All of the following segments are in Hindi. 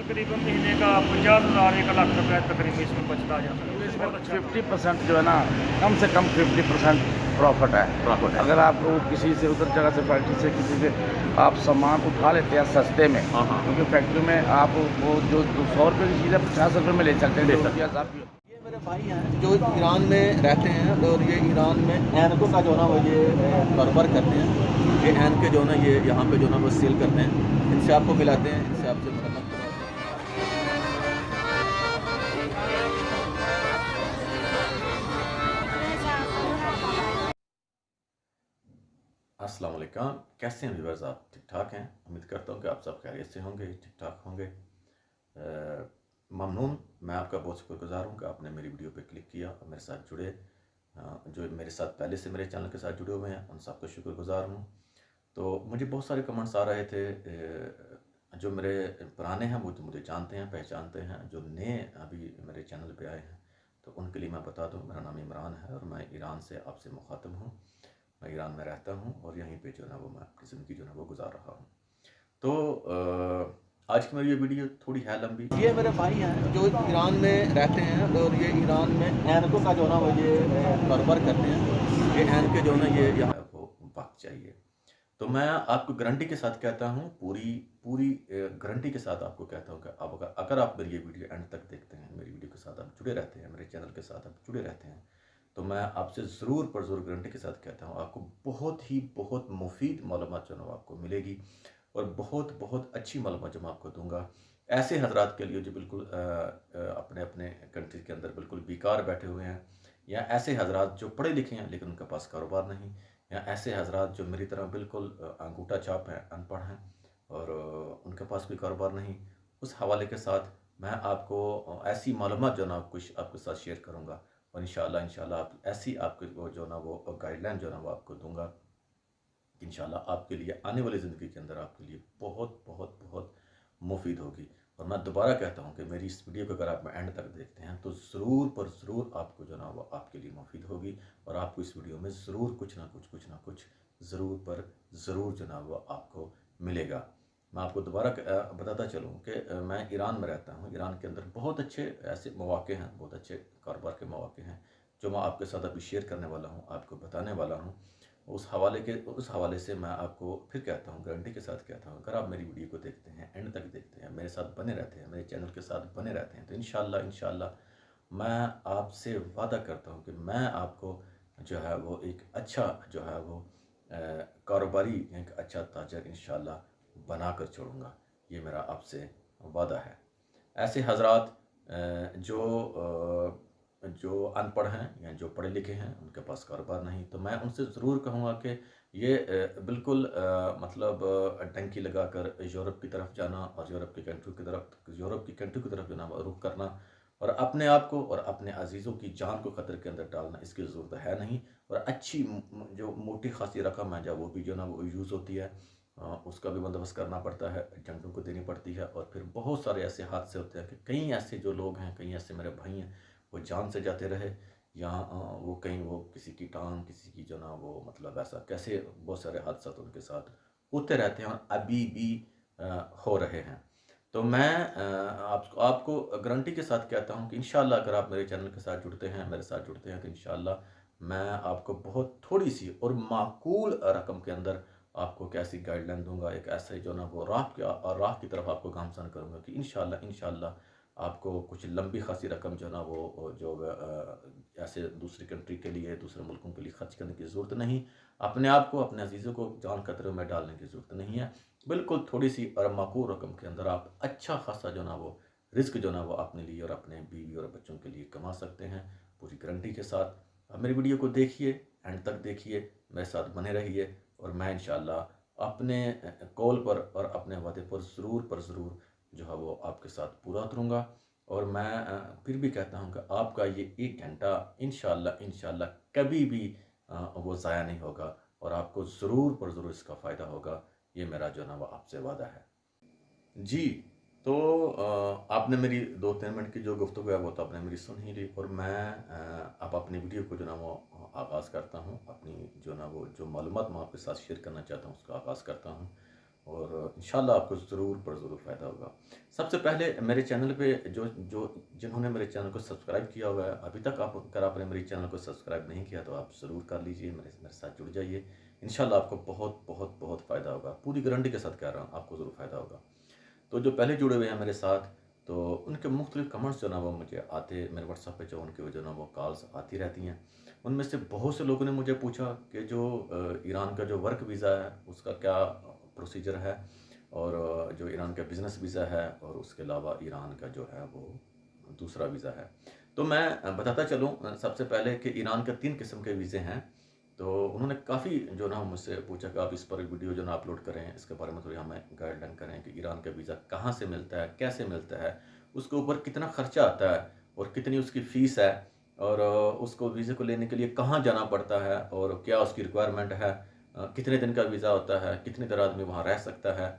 तकरीबन महीने का 50,000 1 लाख रुपया तकरीबन इसमें बचता जा सकता है। बहुत अच्छा 50% जो है ना, कम से कम 50% प्रॉफिट है। प्रॉफिट है। अगर आप किसी से उधर जगह से फैक्ट्री से किसी से आप सामान उठा लेते हैं सस्ते में, हाँ, हाँ। क्योंकि फैक्ट्री में आप वो जो 100 रुपये की चीज़ है 50 रुपये में ले सकते हैं, ले 2 सकते रुपया इजाफी होता है। ये मेरे भाई हैं जो ईरान में रहते हैं और ये ईरान में ऐनकों का जो ना वो ये कारोबार करते हैं। ये ऐन के जो ना ये यहाँ पे जो ना वो सेल करते हैं, इनसे आपको मिलाते हैं, इनसे आपसे मुलाकात करवाते हैं। अस्सलाम वालेकुम, कैसे हैं व्यूअर्स? आप ठीक ठाक हैं? उम्मीद करता हूँ कि आप सब खैरियत से होंगे, ठीक ठाक होंगे। ममनून, मैं आपका बहुत शुक्रगुजार हूँ कि आपने मेरी वीडियो पे क्लिक किया और मेरे साथ जुड़े। जो मेरे साथ पहले से मेरे चैनल के साथ जुड़े हुए हैं उन सबका शुक्रगुजार हूँ। तो मुझे बहुत सारे कमेंट्स आ रहे थे, जो मेरे पुराने हैं वो तो मुझे जानते हैं, पहचानते हैं। जो नए अभी मेरे चैनल पे आए हैं तो उनके लिए मैं बता दूँ, मेरा नाम इमरान है और मैं ईरान से आपसे मुखातिब हूँ। मैं ईरान में रहता हूँ और यहीं पे जो है वो मैं अपनी ज़िंदगी जो है वो गुजार रहा हूँ। तो आज की मेरी ये वीडियो थोड़ी है लंबी। ये मेरे भाई हैं जो ईरान में रहते हैं और ये ईरान में ऐनकों का जो ना वो ये कारोबार करते हैं। ये ऐन के जो ना ये यहाँ वो वक्त चाहिए। तो मैं आपको गारंटी के साथ कहता हूँ, पूरी पूरी गारंटी के साथ आपको कहता हूँ कि आप अगर आप मेरी ये वीडियो एंड तक देखते हैं, मेरी वीडियो के साथ आप जुड़े रहते हैं, मेरे चैनल के साथ आप जुड़े रहते हैं, तो मैं आपसे ज़रूर पर ज़रूर गारंटी के साथ कहता हूँ आपको बहुत मुफीद मालूमात जो है आपको मिलेगी और बहुत अच्छी मालूमात जो मैं आपको दूंगा ऐसे हजरात के लिए जो बिल्कुल अपने अपने कंट्री के अंदर बिल्कुल बेकार बैठे हुए हैं, या ऐसे हजरात जो पढ़े लिखे हैं लेकिन उनके पास कारोबार नहीं, या ऐसे हजरात जो मेरी तरह बिल्कुल अंगूठा छाप हैं, अनपढ़ हैं और उनके पास कोई कारोबार नहीं। उस हवाले के साथ मैं आपको ऐसी मालूमात जो ना कुछ आपके साथ शेयर करूँगा और इंशाल्लाह आप ऐसी आपको जो ना वो गाइडलाइन जो ना वो आपको दूंगा। इंशाल्लाह आपके लिए आने वाली ज़िंदगी के अंदर आपके लिए बहुत मुफीद होगी। और मैं दोबारा कहता हूँ कि मेरी इस वीडियो को अगर आप एंड तक देखते हैं तो ज़रूर पर ज़रूर आपको जो ना वो आपके लिए मुफीद होगी और आपको इस वीडियो में ज़रूर कुछ ना कुछ ज़रूर पर ज़रूर जो ना वो आपको मिलेगा। मैं आपको दोबारा बताता चलूँ कि मैं ईरान में रहता हूँ। ईरान के अंदर बहुत अच्छे ऐसे मौके हैं, बहुत अच्छे कारोबार के मौके हैं जो मैं आपके साथ अभी शेयर करने वाला हूँ, आपको बताने वाला हूँ। उस हवाले से मैं आपको फिर कहता हूँ, गारंटी के साथ कहता हूँ, अगर आप मेरी वीडियो को देखते हैं, एंड तक देखते हैं, मेरे साथ बने रहते हैं, मेरे चैनल के साथ बने रहते हैं, तो इंशाल्लाह मैं आपसे वादा करता हूँ कि मैं आपको जो है वो एक अच्छा जो है वो कारोबारी, एक अच्छा ताजर इंशाल्लाह बना कर छोड़ूंगा। ये मेरा आपसे वादा है। ऐसे हजरात जो अनपढ़ हैं या जो पढ़े लिखे हैं उनके पास कारोबार नहीं, तो मैं उनसे ज़रूर कहूँगा कि ये बिल्कुल मतलब डंकी लगाकर यूरोप की तरफ जाना और यूरोप की कंट्री की तरफ जाना, रुख करना और अपने आप को और अपने अजीज़ों की जान को ख़तरे के अंदर डालना, इसकी ज़रूरत है नहीं। और अच्छी जो मोटी खासी रकम है जब वो भी जो ना वो यूज़ होती है, उसका भी बंदोबस्त करना पड़ता है, एजेंटों को देनी पड़ती है और फिर बहुत सारे ऐसे हादसे होते हैं कि कई ऐसे जो लोग हैं, कई ऐसे मेरे भाई हैं, वो जान से जाते रहे या वो कहीं वो किसी की टांग, किसी की जो ना वो मतलब ऐसा कैसे बहुत सारे हादसा उनके साथ होते रहते हैं और अभी भी हो रहे हैं। तो मैं आपको गारंटी के साथ कहता हूँ कि इंशाल्लाह अगर आप मेरे चैनल के साथ जुड़ते हैं, मेरे साथ जुड़ते हैं, तो इंशाल्लाह मैं आपको बहुत थोड़ी सी और माकूल रकम के अंदर आपको कैसी गाइडलाइन दूंगा, एक ऐसे जो ना वो राह की तरफ आपको गामसान करूँगा कि इंशाल्लाह आपको कुछ लंबी खासी रकम जो ना वो जो ऐसे दूसरी कंट्री के लिए, दूसरे मुल्कों के लिए खर्च करने की ज़रूरत नहीं। अपने आप को, अपने अजीज़ों को जान खतरे में डालने की ज़रूरत नहीं है। बिल्कुल थोड़ी सी और माकूल रकम के अंदर आप अच्छा खासा जो ना वो रिस्क जो ना वो अपने लिए और अपने बीवी और बच्चों के लिए कमा सकते हैं, पूरी गारंटी के साथ। अब मेरी वीडियो को देखिए, एंड तक देखिए, मेरे साथ बने रहिए और मैं इंशाल्लाह अपने कॉल पर और अपने वादे पर ज़रूर जो है वो आपके साथ पूरा उतरूँगा। और मैं फिर भी कहता हूँ कि आपका ये 1 घंटा इंशाल्लाह कभी भी वो ज़ाया नहीं होगा और आपको ज़रूर पर ज़रूर इसका फ़ायदा होगा। ये मेरा जो ना वो आपसे वादा है। जी, तो आपने मेरी 2-3 मिनट की जो गुफ्तगू है वो तो आपने मेरी सुन ही ली और मैं अब अपनी वीडियो को जो ना वो आगाज़ करता हूँ। अपनी जो ना वो जो मालूमात मैं आपके साथ शेयर करना चाहता हूँ उसका आगाज़ करता हूँ। और इंशाल्लाह आपको ज़रूर पर ज़रूर फ़ायदा होगा। सबसे पहले मेरे चैनल पे जो जो जिन्होंने मेरे चैनल को सब्सक्राइब किया हुआ है, अभी तक आप अगर आपने मेरे चैनल को सब्सक्राइब नहीं किया तो आप ज़रूर कर लीजिए, मेरे साथ जुड़ जाइए। इंशाल्लाह आपको बहुत बहुत बहुत फ़ायदा होगा। पूरी गारंटी के साथ कह रहा हूँ, आपको ज़रूर फ़ायदा होगा। तो जो पहले जुड़े हुए हैं मेरे साथ, तो उनके मुख्तलिफ कमेंट्स जो ना वो मुझे आते, मेरे व्हाट्सएप पे जो उनके जो ना वो कॉल्स आती रहती हैं। उनमें से बहुत से लोगों ने मुझे पूछा कि जो ईरान का जो वर्क वीज़ा है उसका क्या प्रोसीजर है, और जो ईरान का बिज़नेस वीज़ा है, और उसके अलावा ईरान का जो है वो दूसरा वीज़ा है। तो मैं बताता चलूँ सबसे पहले कि ईरान के 3 किस्म के वीज़े हैं। तो उन्होंने काफ़ी जो ना मुझसे पूछा कि आप इस पर वीडियो जो ना अपलोड करें, इसके बारे में थोड़ी हमें गाइडलाइन करें कि ईरान का वीज़ा कहाँ से मिलता है, कैसे मिलता है, उसके ऊपर कितना खर्चा आता है और कितनी उसकी फ़ीस है, और उसको वीज़े को लेने के लिए कहाँ जाना पड़ता है, और क्या उसकी रिक्वायरमेंट है, कितने दिन का वीज़ा होता है, कितनी देर आदमी वहाँ रह सकता है।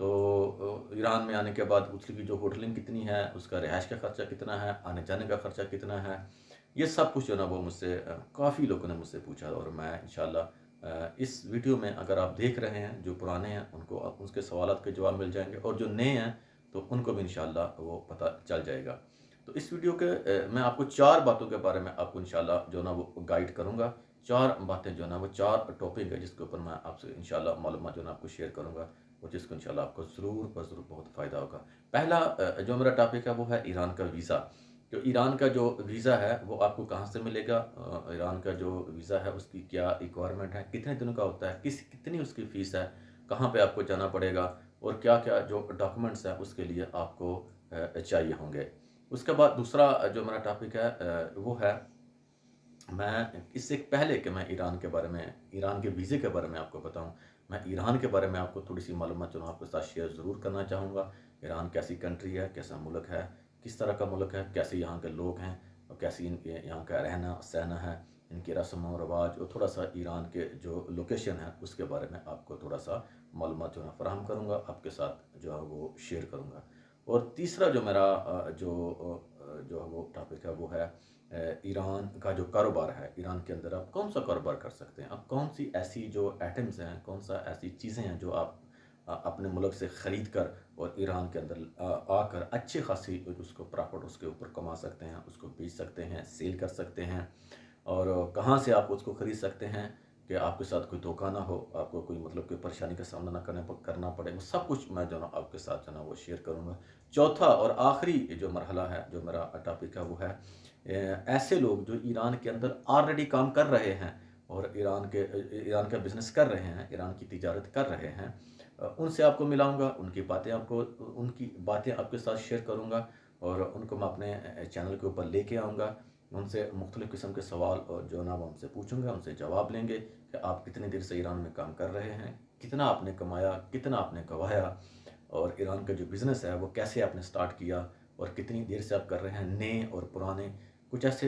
तो ईरान में आने के बाद उसकी जो होटलिंग कितनी है, उसका रिहाइश का खर्चा कितना है, आने जाने का खर्चा कितना है, ये सब कुछ जो ना वो मुझसे काफ़ी लोगों ने मुझसे पूछा। और मैं इंशाल्लाह इस वीडियो में, अगर आप देख रहे हैं, जो पुराने हैं उनको उसके सवालात के जवाब मिल जाएंगे, और जो नए हैं तो उनको भी इंशाल्लाह वो पता चल जाएगा। तो इस वीडियो के मैं आपको 4 बातों के बारे में आपको इंशाल्लाह जो ना वो गाइड करूँगा। 4 बातें जो ना वो 4 टॉपिक है जिसके ऊपर मैं आपसे इंशाल्लाह मालूमात जो ना आपको शेयर करूँगा, और जिसको इंशाल्लाह आपको ज़रूर ब ज़रूर बहुत फ़ायदा होगा। पहला जो मेरा टॉपिक है वो है ईरान का वीज़ा। तो ईरान का जो वीज़ा है वो आपको कहाँ से मिलेगा, ईरान का जो वीज़ा है उसकी क्या रिक्वायरमेंट है, कितने दिनों का होता है, कितनी उसकी फ़ीस है, कहाँ पे आपको जाना पड़ेगा, और क्या-क्या जो डॉक्यूमेंट्स हैं उसके लिए आपको चाहिए होंगे। उसके बाद दूसरा जो मेरा टॉपिक है वो है, मैं इससे पहले कि मैं ईरान के बारे में, ईरान के वीज़े के बारे में आपको बताऊँ, मैं ईरान के बारे में आपको थोड़ी-सी मालूमात जो है आपके साथ शेयर ज़रूर करना चाहूँगा। ईरान कैसी कंट्री है, कैसा मुल्क है, किस तरह का मुल्क है, कैसे यहाँ के लोग हैं, और कैसी यहाँ का रहना-सहना है, इनकी रस्म-व-रवाज, और थोड़ा-सा ईरान के जो लोकेशन है उसके बारे में आपको थोड़ा-सा मालूमात जो है फ़राहम करूँगा, आपके साथ जो है वो शेयर करूँगा। और तीसरा जो मेरा जो है वो टॉपिक है वो है ईरान का जो कारोबार है। ईरान के अंदर आप कौन सा कारोबार कर सकते हैं, आप कौन सी ऐसी जो आइटम्स हैं, कौन सा ऐसी चीज़ें हैं जो आप अपने मुल्क से ख़रीद कर और ईरान के अंदर आकर अच्छी खासी उसको प्रॉफिट उसके ऊपर कमा सकते हैं, उसको बेच सकते हैं, सेल कर सकते हैं, और कहाँ से आप उसको ख़रीद सकते हैं कि आपके साथ कोई धोखा ना हो, आपको कोई मतलब कोई परेशानी का सामना ना करना पड़े। वो सब कुछ मैं जो ना आपके साथ जो ना वो शेयर करूँगा। चौथा और आखिरी जो मरहला है, जो मेरा टॉपिक है वो है ऐसे लोग जो ईरान के अंदर ऑलरेडी काम कर रहे हैं और ईरान का बिज़नेस कर रहे हैं, ईरान की तिजारत कर रहे हैं, उनसे आपको मिलाऊँगा, उनकी बातें आपके साथ शेयर करूँगा, और उनको मैं अपने चैनल के ऊपर लेके आऊँगा। उनसे मुख्तलिफ़ किस्म के सवाल और जो ना वो उनसे पूछूँगा, उनसे जवाब लेंगे कि आप कितनी देर से ईरान में काम कर रहे हैं, कितना आपने कमाया, कितना आपने गँवाया, और ईरान का जो बिज़नेस है वो कैसे आपने स्टार्ट किया, और कितनी देर से आप कर रहे हैं। नए और पुराने कुछ ऐसे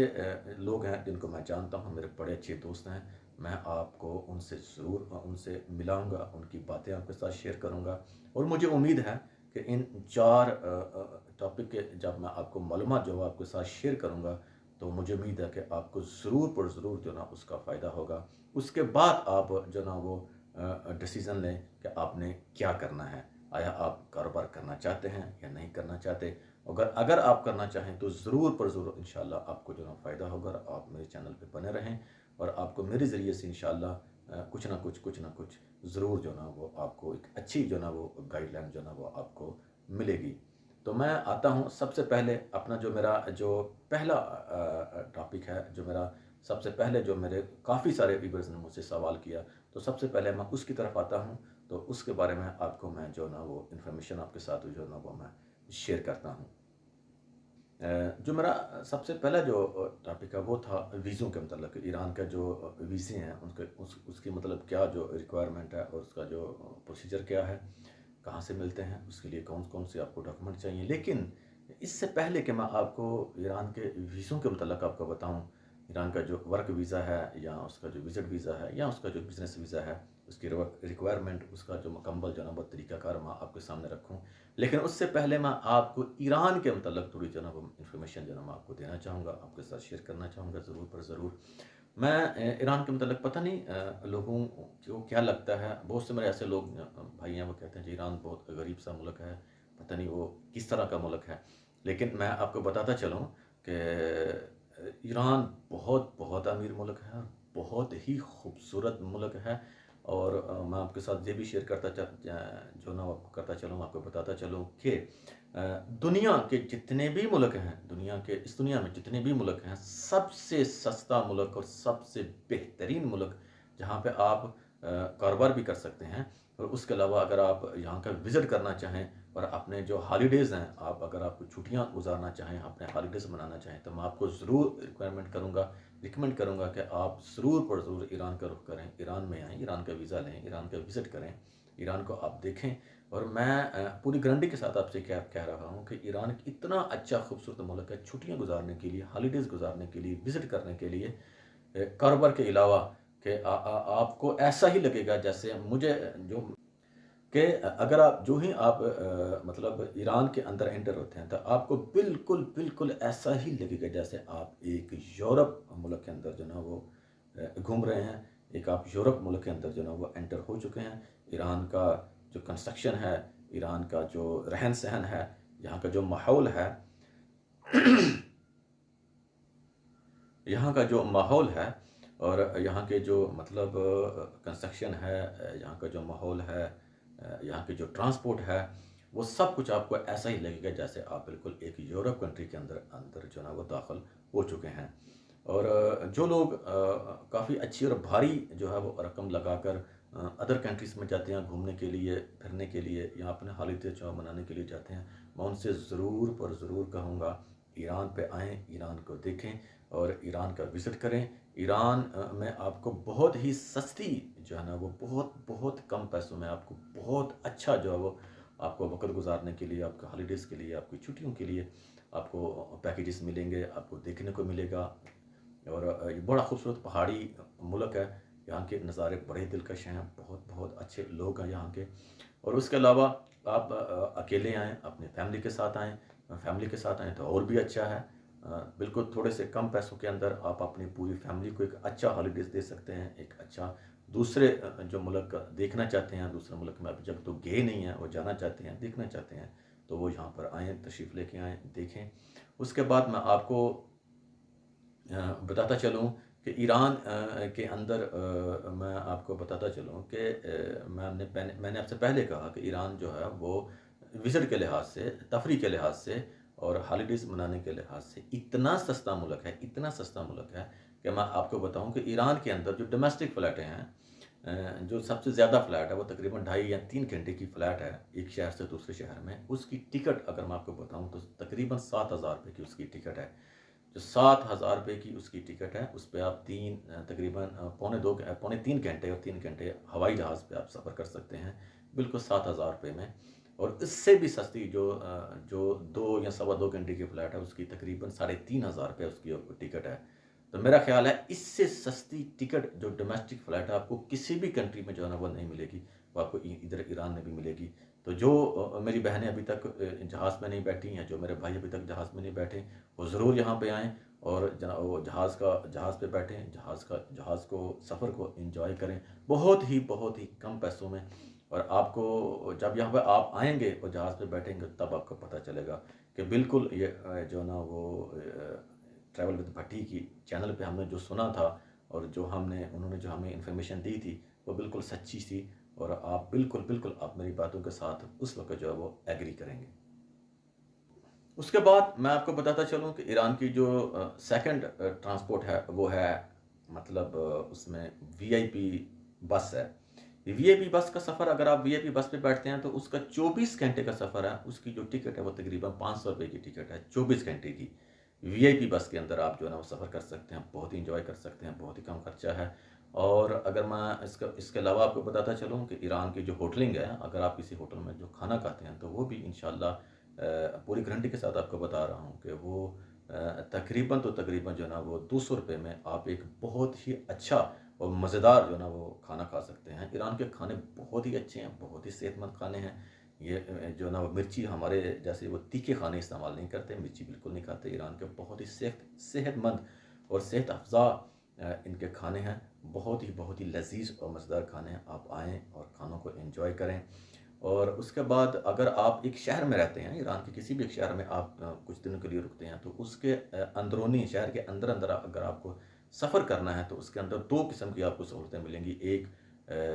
लोग हैं जिनको मैं जानता हूँ, मेरे बड़े अच्छे दोस्त हैं। मैं आपको उनसे ज़रूर उनसे मिलाऊँगा, उनकी बातें आपके साथ शेयर करूँगा, और मुझे उम्मीद है कि इन 4 टॉपिक के जब मैं आपको मालूमात जो आपके साथ शेयर करूँगा, तो मुझे उम्मीद है कि आपको ज़रूर पर ज़रूर जो ना उसका फ़ायदा होगा। उसके बाद आप जो ना वो डिसीज़न लें कि आपने क्या करना है। आया आप कारोबार करना चाहते हैं या नहीं करना चाहते। अगर आप करना चाहें तो ज़रूर पर ज़रूर इंशाल्लाह आपको जो ना फ़ायदा होगा। आप मेरे चैनल पे बने रहें, और आपको मेरे ज़रिए से इंशाल्लाह कुछ ना कुछ ज़रूर जो ना वो आपको एक अच्छी जो ना वो गाइडलाइन जो ना वो आपको मिलेगी। तो मैं आता हूँ सबसे पहले अपना जो मेरा जो पहला टॉपिक है, जो मेरा सबसे पहले जो मेरे काफ़ी सारे व्यूअर्स ने मुझसे सवाल किया, तो सबसे पहले मैं उसकी तरफ आता हूँ। तो उसके बारे में आपको मैं जो ना वो इन्फॉर्मेशन आपके साथ जो ना वो मैं शेयर करता हूँ। जो मेरा सबसे पहला जो टॉपिक है वो था वीज़ों के मतलब, ईरान का जो वीज़े हैं उनके उसकी मतलब क्या जो रिक्वायरमेंट है, और उसका जो प्रोसीजर क्या है, कहाँ से मिलते हैं, उसके लिए कौन कौन से आपको डॉक्यूमेंट चाहिए। लेकिन इससे पहले कि मैं आपको ईरान के वीज़ों के मतलब आपको बताऊँ, ईरान का जो वर्क वीज़ा है, या उसका जो विज़िट वीज़ा है, या उसका जो बिज़नेस वीज़ा है, उसकी रिक्वायरमेंट, उसका जो मुकम्मल जो ना वो तरीक़ाकार मैं आपके सामने रखूँ। लेकिन उससे पहले मैं आपको ईरान के मतलब थोड़ी जो ना वो इन्फॉर्मेशन जो ना मैं आपको देना चाहूँगा, आपके साथ शेयर करना चाहूँगा ज़रूर पर ज़रूर। मैं ईरान के मतलब पता नहीं लोगों को क्या लगता है, बहुत से मेरे ऐसे लोग भाई हैं वो कहते हैं जी ईरान बहुत गरीब सा मुल्क है, पता नहीं वो किस तरह का मुल्क है। लेकिन मैं आपको बताता चलूँ कि ईरान बहुत बहुत अमीर मुल्क है और बहुत ही खूबसूरत मुल्क है। और मैं आपके साथ ये भी शेयर करता जो ना आपको करता चलूँ, आपको बताता चलूँ कि दुनिया के जितने भी मुल्क हैं, दुनिया के इस दुनिया में जितने भी मुल्क हैं, सबसे सस्ता मुल्क और सबसे बेहतरीन मुल्क जहाँ पे आप कारोबार भी कर सकते हैं और उसके अलावा अगर आप यहाँ का विज़िट करना चाहें और अपने जो हॉलीडेज़ हैं, आप अगर आपको छुट्टियाँ गुजारना चाहें, अपने हॉलीडेज़ मनाना चाहें, तो मैं आपको ज़रूर रिकमेंड करूँगा कि आप ज़रूर पर ज़रूर ईरान का रुख करें, ईरान में आएँ, ईरान का वीज़ा लें, ईरान का विज़िट करें, ईरान को आप देखें। और मैं पूरी गारंटी के साथ आपसे क्या कह रहा हूँ कि ईरान इतना अच्छा खूबसूरत मुल्क है छुट्टियाँ गुजारने के लिए, हॉलीडेज़ गुजारने के लिए, विज़िट करने के लिए, कारोबार के अलावा कि आपको ऐसा ही लगेगा जैसे मुझे जो कि अगर आप जो ही आप मतलब ईरान के अंदर एंटर होते हैं तो आपको बिल्कुल बिल्कुल ऐसा ही लगेगा जैसे आप एक यूरोप मुल्क के अंदर जो ना वो घूम रहे हैं, एक आप यूरोप मुल्क के अंदर जो ना वो एंटर हो चुके हैं। ईरान का जो कंस्ट्रक्शन है, ईरान का जो रहन सहन है, यहाँ का जो माहौल है यहाँ का जो माहौल है और यहाँ के जो मतलब कंस्ट्रक्शन है, यहाँ का जो माहौल है, यहाँ की जो ट्रांसपोर्ट है, वो सब कुछ आपको ऐसा ही लगेगा जैसे आप बिल्कुल एक यूरोप कंट्री के अंदर अंदर जो ना वो दाखिल हो चुके हैं। और जो लोग काफ़ी अच्छी और भारी जो है वो रकम लगाकर अदर कंट्रीज़ में जाते हैं घूमने के लिए, फिरने के लिए या अपने हॉलीडे जो मनाने के लिए जाते हैं, मैं उनसे ज़रूर पर ज़रूर कहूँगा ईरान पे आएँ, ईरान को देखें और ईरान का विज़िट करें। ईरान में आपको बहुत ही सस्ती जो है ना वो बहुत बहुत कम पैसों में आपको बहुत अच्छा जो है वो आपको वक़्त गुज़ारने के लिए, आपके हॉलीडेज़ के लिए, आपकी छुट्टियों के लिए आपको पैकेजेस मिलेंगे, आपको देखने को मिलेगा। और ये बड़ा खूबसूरत पहाड़ी मुल्क है, यहाँ के नज़ारे बड़े दिलकश हैं, बहुत बहुत अच्छे लोग हैं यहाँ के। और उसके अलावा आप अकेले आएँ, अपनी फैमिली के साथ आएँ, फैमिली के साथ आएँ तो और भी अच्छा है। बिल्कुल थोड़े से कम पैसों के अंदर आप अपनी पूरी फैमिली को एक अच्छा हॉलीडेज़ दे सकते हैं, एक अच्छा दूसरे जो मुल्क देखना चाहते हैं, दूसरे मुल्क में अभी जब तो गए नहीं हैं, वो जाना चाहते हैं, देखना चाहते हैं, तो वो यहाँ पर आएँ, तशरीफ़ लेके आएँ, देखें। उसके बाद मैं आपको बताता चलूँ कि ईरान के अंदर मैं आपको बताता चलूँ कि मैंने आपसे पहले कहा कि ईरान जो है वो विज़िट के लिहाज से, तफरीह के लिहाज से और हॉलीडेज़ मनाने के लिहाज से इतना सस्ता मुल्क है, इतना सस्ता मुल्क है कि मैं आपको बताऊँ कि ईरान के अंदर जो डोमेस्टिक फ़्लाइटें हैं, जो सबसे ज़्यादा फ़्लाइट है वो तकरीबन 2.5 या 3 घंटे की फ़्लाइट है एक शहर से दूसरे शहर में, उसकी टिकट अगर मैं आपको बताऊँ तो तकरीबन 7,000 रुपये की उसकी टिकट है। जो 7,000 रुपये की उसकी टिकट है, उस पे आप तकरीबन पौने 3 घंटे और 3 घंटे हवाई जहाज़ पे आप सफ़र कर सकते हैं, बिल्कुल 7,000 रुपये में। और इससे भी सस्ती जो 2 या सवा 2 घंटे की फ़्लाइट है, उसकी तकरीबन 3,500 रुपये उसकी टिकट है। तो मेरा ख़्याल है इससे सस्ती टिकट जो डोमेस्टिक फ़्लाइट है आपको किसी भी कंट्री में जो है ना वो नहीं मिलेगी, वो आपको इधर ईरान में भी मिलेगी। तो जो मेरी बहनें अभी तक जहाज़ में नहीं बैठी हैं, जो मेरे भाई अभी तक जहाज़ में नहीं बैठे, वो ज़रूर यहाँ पे आएँ और वो जहाज़ पे बैठें, जहाज़ को सफ़र को एंजॉय करें, बहुत ही कम पैसों में। और आपको जब यहाँ पे आप आएँगे और जहाज़ पे बैठेंगे तब आपको पता चलेगा कि बिल्कुल ये जो ना वो ट्रैवल विद भट्टी की चैनल पे हमने जो सुना था और उन्होंने जो हमें इन्फॉर्मेशन दी थी, वो बिल्कुल सच्ची थी। और आप बिल्कुल आप मेरी बातों के साथ उस वक़्त जो है वो एग्री करेंगे। उसके बाद मैं आपको बताता चलूँ कि ईरान की जो सेकंड ट्रांसपोर्ट है वो है मतलब उसमें वीआईपी बस है। वीआईपी बस का सफ़र अगर आप वीआईपी बस पे बैठते हैं तो उसका 24 घंटे का सफ़र है, उसकी जो टिकट है वो तकरीबन 500 रुपये की टिकट है, 24 घंटे की। वीआईपी बस के अंदर आप जो है ना वो सफ़र कर सकते हैं, बहुत ही एंजॉय कर सकते हैं, बहुत ही कम खर्चा है। और अगर मैं इसके अलावा आपको बताता चलूँ कि ईरान की जो होटलिंग है, अगर आप किसी होटल में जो खाना खाते हैं तो वो भी इंशाल्लाह पूरी गारंटी के साथ आपको बता रहा हूँ कि वो तकरीबन जो है ना वो 200 रुपये में आप एक बहुत ही अच्छा और मज़ेदार जो है ना वो खाना खा सकते हैं। ईरान के खाने बहुत ही अच्छे हैं, बहुत ही सेहतमंद खाने हैं। ये जो है ना वो मिर्ची हमारे जैसे वो तीखे खाने इस्तेमाल नहीं करते, मिर्ची बिल्कुल नहीं खाते। ईरान के बहुत ही सेहतमंद और सेहत अफ़ज़ा इनके खाने हैं, बहुत ही लजीज और मज़ेदार खाने हैं। आप आएँ और खानों को एंजॉय करें। और उसके बाद अगर आप एक शहर में रहते हैं, ईरान के किसी भी एक शहर में आप कुछ दिनों के लिए रुकते हैं, तो उसके अंदरूनी शहर के अंदर अंदर अगर आपको सफ़र करना है तो उसके अंदर दो किस्म की आपको सहूलतें मिलेंगी। एक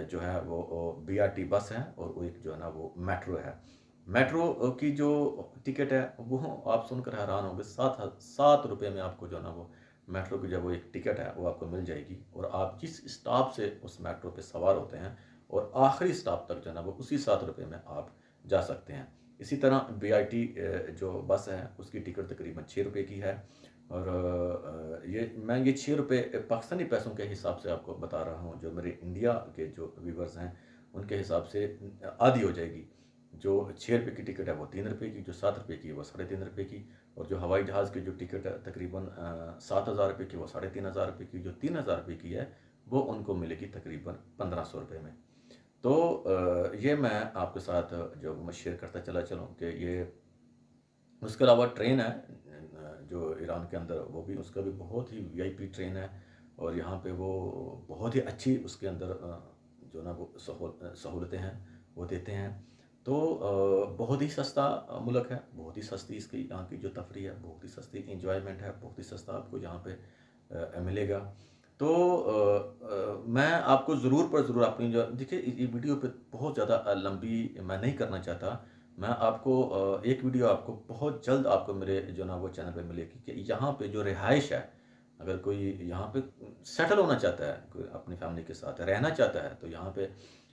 जो है वो BRT बस है, और वो एक जो है ना वो मेट्रो है। मेट्रो की जो टिकट है वो आप सुनकर हैरान होंगे, 7 रुपये में आपको जो है ना वो मेट्रो की जब वो एक टिकट है वो आपको मिल जाएगी, और आप जिस स्टॉप से उस मेट्रो पे सवार होते हैं और आखिरी स्टॉप तक जो है ना वो उसी 7 रुपये में आप जा सकते हैं। इसी तरह BRT जो बस है उसकी टिकट तकरीबन 6 रुपये की है, और ये 6 रुपये पाकिस्तानी पैसों के हिसाब से आपको बता रहा हूँ। जो मेरे इंडिया के जो व्यूवर्स हैं उनके हिसाब से आधी हो जाएगी। जो 6 रुपये की टिकट है वो 3 रुपये की, जो 7 रुपये की वो 3.5 रुपये की, और जो हवाई जहाज़ की जो टिकट है तकरीबन 7,000 रुपये की वो 3,500 रुपये की, जो 3,000 रुपये की है वो उनको मिलेगी तकरीबन 1,500 रुपये में। तो ये मैं आपके साथ जो मैं शेयर करता चला चलूँ कि ये, उसके अलावा ट्रेन है जो ईरान के अंदर, वो भी उसका भी बहुत ही VIP ट्रेन है, और यहाँ पे वो बहुत ही अच्छी उसके अंदर जो ना वो सहूलतें हैं वो देते हैं। तो बहुत ही सस्ता मुल्क है, बहुत ही सस्ती इसकी यहाँ की जो तफरी है, बहुत ही सस्ती इंजॉयमेंट है, बहुत ही सस्ता आपको यहाँ पे मिलेगा। तो मैं आपको ज़रूर पर ज़रूर अपनी जो देखिए ये वीडियो पे बहुत ज़्यादा लंबी मैं नहीं करना चाहता। मैं आपको एक वीडियो आपको बहुत जल्द आपको मेरे जो ना वो चैनल पे मिलेगी कि यहाँ पे जो रिहाइश है, अगर कोई यहाँ पे सेटल होना चाहता है, कोई अपनी फैमिली के साथ रहना चाहता है, तो यहाँ पे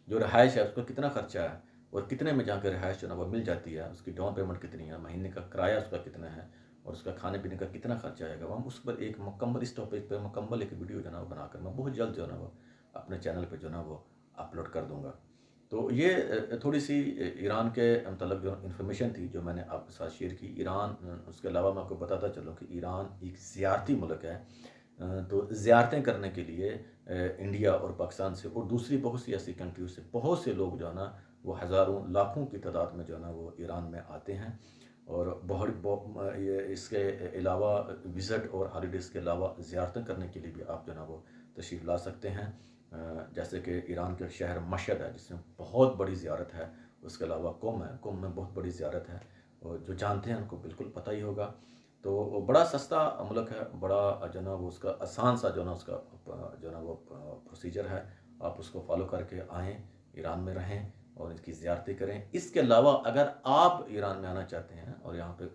जो रिहाइश है उसका कितना खर्चा है और कितने में जहाँ की रिहाइश जो ना वो मिल जाती है, उसकी डाउन पेमेंट कितनी है, महीने का किराया उसका कितना है, और उसका खाने पीने का कितना खर्चा आएगा, वो हम उस पर एक मुकम्मल इस टॉपिक पर मुकम्मल एक वीडियो जो ना वो बनाकर मैं बहुत जल्द जो ना वो अपने चैनल पर जो ना वो अपलोड कर दूँगा। तो ये थोड़ी सी ईरान के मतलब जो इन्फॉर्मेशन थी जो मैंने आपके साथ शेयर की। ईरान, उसके अलावा मैं आपको बताता चलूँ कि ईरान एक ज़ियारती मुल्क है। तो ज़ियारतें करने के लिए इंडिया और पाकिस्तान से और दूसरी बहुत सी ऐसी कंट्रियों से बहुत से लोग जो है ना वो हज़ारों लाखों की तादाद में जो है ना वो ईरान में आते हैं। और ये इसके अलावा विज़िट और हॉलीडेज़ के अलावा ज़ियारतें करने के लिए भी आप जो है ना वो तशरीफ़ ला सकते हैं। जैसे कि ईरान के शहर मशहद है जिसमें बहुत बड़ी ज़ियारत है। उसके अलावा कुम है, कुम में बहुत बड़ी ज़ियारत है, और जो जानते हैं उनको बिल्कुल पता ही होगा। तो बड़ा सस्ता मुल्क है, बड़ा जो ना वो उसका आसान सा जो ना उसका जो ना वो प्रोसीजर है, आप उसको फॉलो करके आएँ, ईरान में रहें और इसकी ज़ियारतें करें। इसके अलावा अगर आप ईरान में आना चाहते हैं और यहाँ पे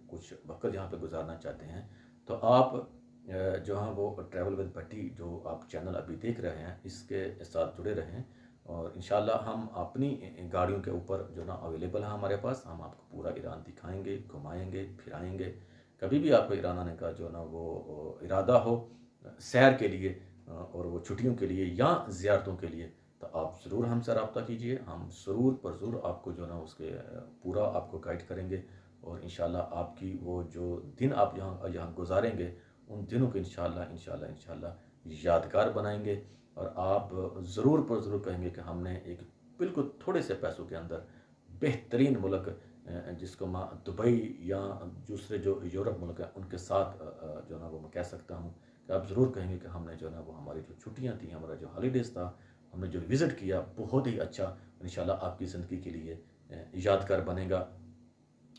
कुछ वक्त यहाँ पे गुजारना चाहते हैं, तो आप जो है वो ट्रैवल विद भट्टी जो आप चैनल अभी देख रहे हैं इसके साथ जुड़े रहें, और इंशाल्लाह हम अपनी गाड़ियों के ऊपर जो ना अवेलेबल है हमारे पास, हम आपको पूरा ईरान दिखाएंगे, घुमाएंगे, फिराएंगे। कभी भी आपको ईरान आने का जो ना वो इरादा हो सैर के लिए और वो छुट्टियों के लिए या ज़ियारतों के लिए, तो आप ज़रूर हमसे रब्ता कीजिए। हम ज़रूर पर ज़रूर आपको जो ना उसके पूरा आपको गाइड करेंगे, और इंशाल्लाह आपकी वो जो दिन आप यहाँ गुजारेंगे उन दिनों को इंशाल्लाह यादगार बनाएंगे, और आप ज़रूर पर ज़रूर कहेंगे कि हमने एक बिल्कुल थोड़े से पैसों के अंदर बेहतरीन मुल्क जिसको मैं दुबई या दूसरे जो यूरोप मुल्क हैं उनके साथ जो ना वो मैं कह सकता हूँ कि आप ज़रूर कहेंगे कि हमने जो ना वो हमारी जो छुट्टियाँ थी, हमारा जो हॉलीडेज़ था, हमने जो विज़िट किया बहुत ही अच्छा, इंशाल्लाह आपकी ज़िंदगी के लिए यादगार बनेगा,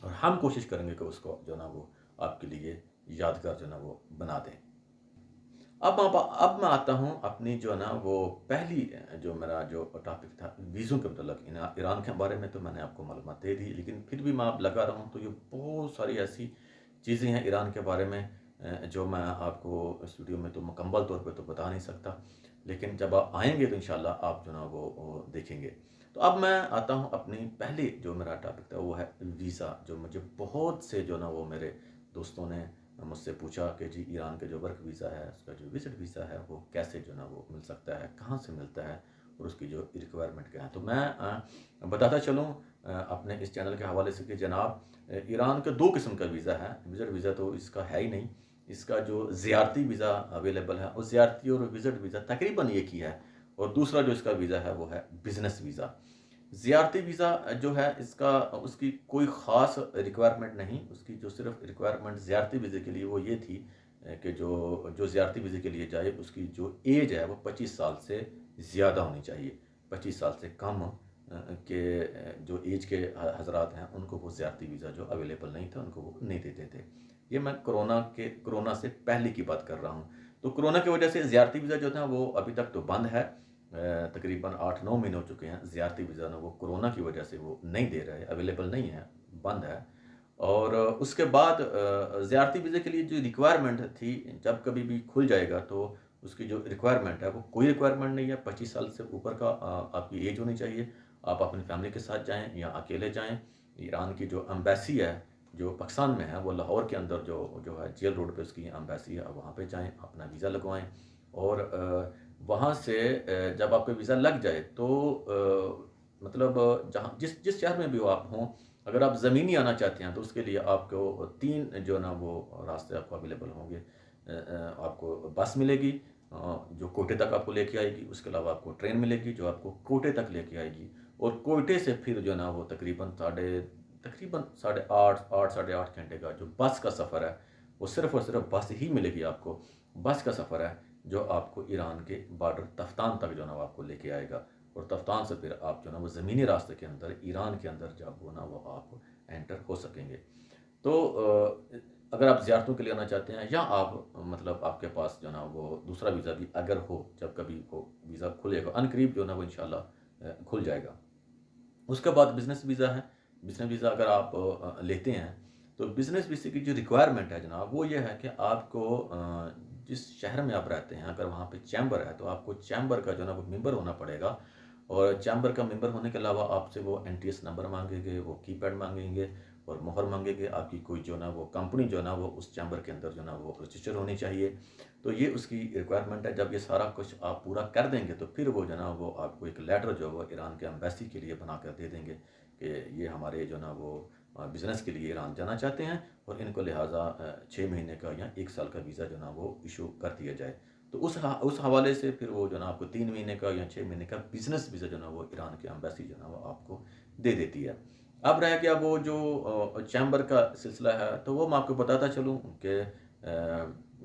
और हम कोशिश करेंगे कि उसको जो ना वो आपके लिए यादगार जो ना वो बना दें। अब मैं आता हूँ अपनी जो ना वो पहली जो मेरा जो टॉपिक था वीज़ों के मतलब ईरान के बारे में तो मैंने आपको मालूमात दे दी, लेकिन फिर भी मैं आप लगा रहा हूँ तो ये बहुत सारी ऐसी चीज़ें हैं ईरान के बारे में जो मैं आपको इस वीडियो में तो मुकम्मल तौर पे तो बता नहीं सकता, लेकिन जब आप आएंगे तो इंशाल्लाह आप जो ना वो देखेंगे। तो अब मैं आता हूँ अपनी पहली जो मेरा टॉपिक था वो है वीज़ा, जो मुझे बहुत से जो ना वो मेरे दोस्तों ने मुझसे पूछा कि जी ईरान का जो वर्क वीज़ा है, उसका जो विज़िट वीज़ा है वो कैसे जो ना वो मिल सकता है, कहाँ से मिलता है और उसकी जो रिक्वायरमेंट क्या है। तो मैं बताता चलूँ अपने इस चैनल के हवाले से कि जनाब ईरान का 2 किस्म का वीज़ा है। विज़िट वीज़ा तो इसका है ही नहीं, इसका जो ज़ियारती वीज़ा अवेलेबल है, उस ज़ियारती और विज़िट वीज़ा तकरीबन एक ही है, और दूसरा जो इसका वीज़ा है वो है बिज़नेस वीज़ा। ज़ियारती वीज़ा जो है इसका उसकी कोई ख़ास रिक्वायरमेंट नहीं, उसकी जो सिर्फ रिक्वायरमेंट ज़ियारती वीज़े के लिए वो ये थी कि जो ज़ियारती वीज़े के लिए जाए उसकी जो एज है वो 25 साल से ज़्यादा होनी चाहिए। 25 साल से कम के जो एज के हज़रात हैं उनको वो ज़ियारती वीज़ा जो अवेलेबल नहीं था उनको वो नहीं देते थे। ये मैं कोरोना से पहले की बात कर रहा हूँ। तो कोरोना की वजह से ज़ियारती वीज़ा जो था वो अभी तक तो बंद है। तकरीबन 8-9 महीने हो चुके हैं। ज़ियारती वीज़ा ना वो कोरोना की वजह से वो नहीं दे रहे, अवेलेबल नहीं है, बंद है। और उसके बाद ज़ियारती वीज़े के लिए जो रिक्वायरमेंट थी, जब कभी भी खुल जाएगा तो उसकी जो रिक्वायरमेंट है वो कोई रिक्वायरमेंट नहीं है। 25 साल से ऊपर का आपकी एज होनी चाहिए। आप अपनी फैमिली के साथ जाएँ या अकेले जाएँ। ईरान की जो एम्बेसी है, जो पाकिस्तान में है, वो लाहौर के अंदर जो है जेल रोड पे उसकी एम्बेसी है, वहाँ पे जाएँ, अपना वीज़ा लगवाएँ और वहाँ से जब आपका वीज़ा लग जाए तो मतलब जहाँ जिस जिस शहर में भी हो आप हों, अगर आप ज़मीनी आना चाहते हैं तो उसके लिए आपको 3 जो है ना वो रास्ते आपको अवेलेबल होंगे। आपको बस मिलेगी जो कोयटे तक आपको लेके आएगी, उसके अलावा आपको ट्रेन मिलेगी जो आपको कोयटे तक लेके आएगी और कोयटे से फिर जो है ना वो तकरीबन साढ़े 8 साढ़े 8 घंटे का जो बस का सफ़र है, वो सिर्फ़ और सिर्फ बस ही मिलेगी आपको। बस का सफ़र है जो आपको ईरान के बॉर्डर तफ्तान तक जो है ना वो आपको लेके आएगा और तफ्तान से फिर आप जो है ना वो ज़मीनी रास्ते के अंदर ईरान के अंदर जब वो ना वो आप एंटर हो सकेंगे। तो अगर आप ज़ियारतों के लिए आना चाहते हैं या आप मतलब आपके पास जो है ना वो दूसरा वीज़ा भी अगर हो, जब कभी वो वीज़ा खुलेगा, अनकरीब जो है ना वो इंशाल्लाह खुल जाएगा। उसके बाद बिज़नेस वीज़ा है। बिज़नेस वीज़ा अगर आप लेते हैं तो बिज़नेस वीज़े की जो रिक्वायरमेंट है जनाब वो ये है कि आपको जिस शहर में आप रहते हैं अगर वहाँ पे चैम्बर है तो आपको चैम्बर का जो है ना वो मेंबर होना पड़ेगा और चैम्बर का मेंबर होने के अलावा आपसे वो एनटीएस नंबर मांगेंगे, वो कीपैड मांगेंगे और मोहर मांगेंगे। आपकी कोई जो ना वो कंपनी जो ना वो उस चैम्बर के अंदर जो ना वो रजिस्टर होनी चाहिए। तो ये उसकी रिक्वायरमेंट है। जब ये सारा कुछ आप पूरा कर देंगे तो फिर वो जो ना वो आपको एक लेटर जो वो ईरान के एम्बेसी के लिए बना कर दे देंगे कि ये हमारे जो ना वो बिज़नेस के लिए ईरान जाना चाहते हैं और इनको लिहाजा 6 महीने का या 1 साल का वीज़ा जो ना वो इशू कर दिया जाए। तो उस हवाले से फिर वो जो ना आपको 3 महीने का या 6 महीने का बिज़नेस वीज़ा जो ना वो ईरान की एम्बेसी जो ना वो आपको दे देती है। अब रह गया वो जो चैम्बर का सिलसिला है, तो वो मैं आपको बताता चलूँ कि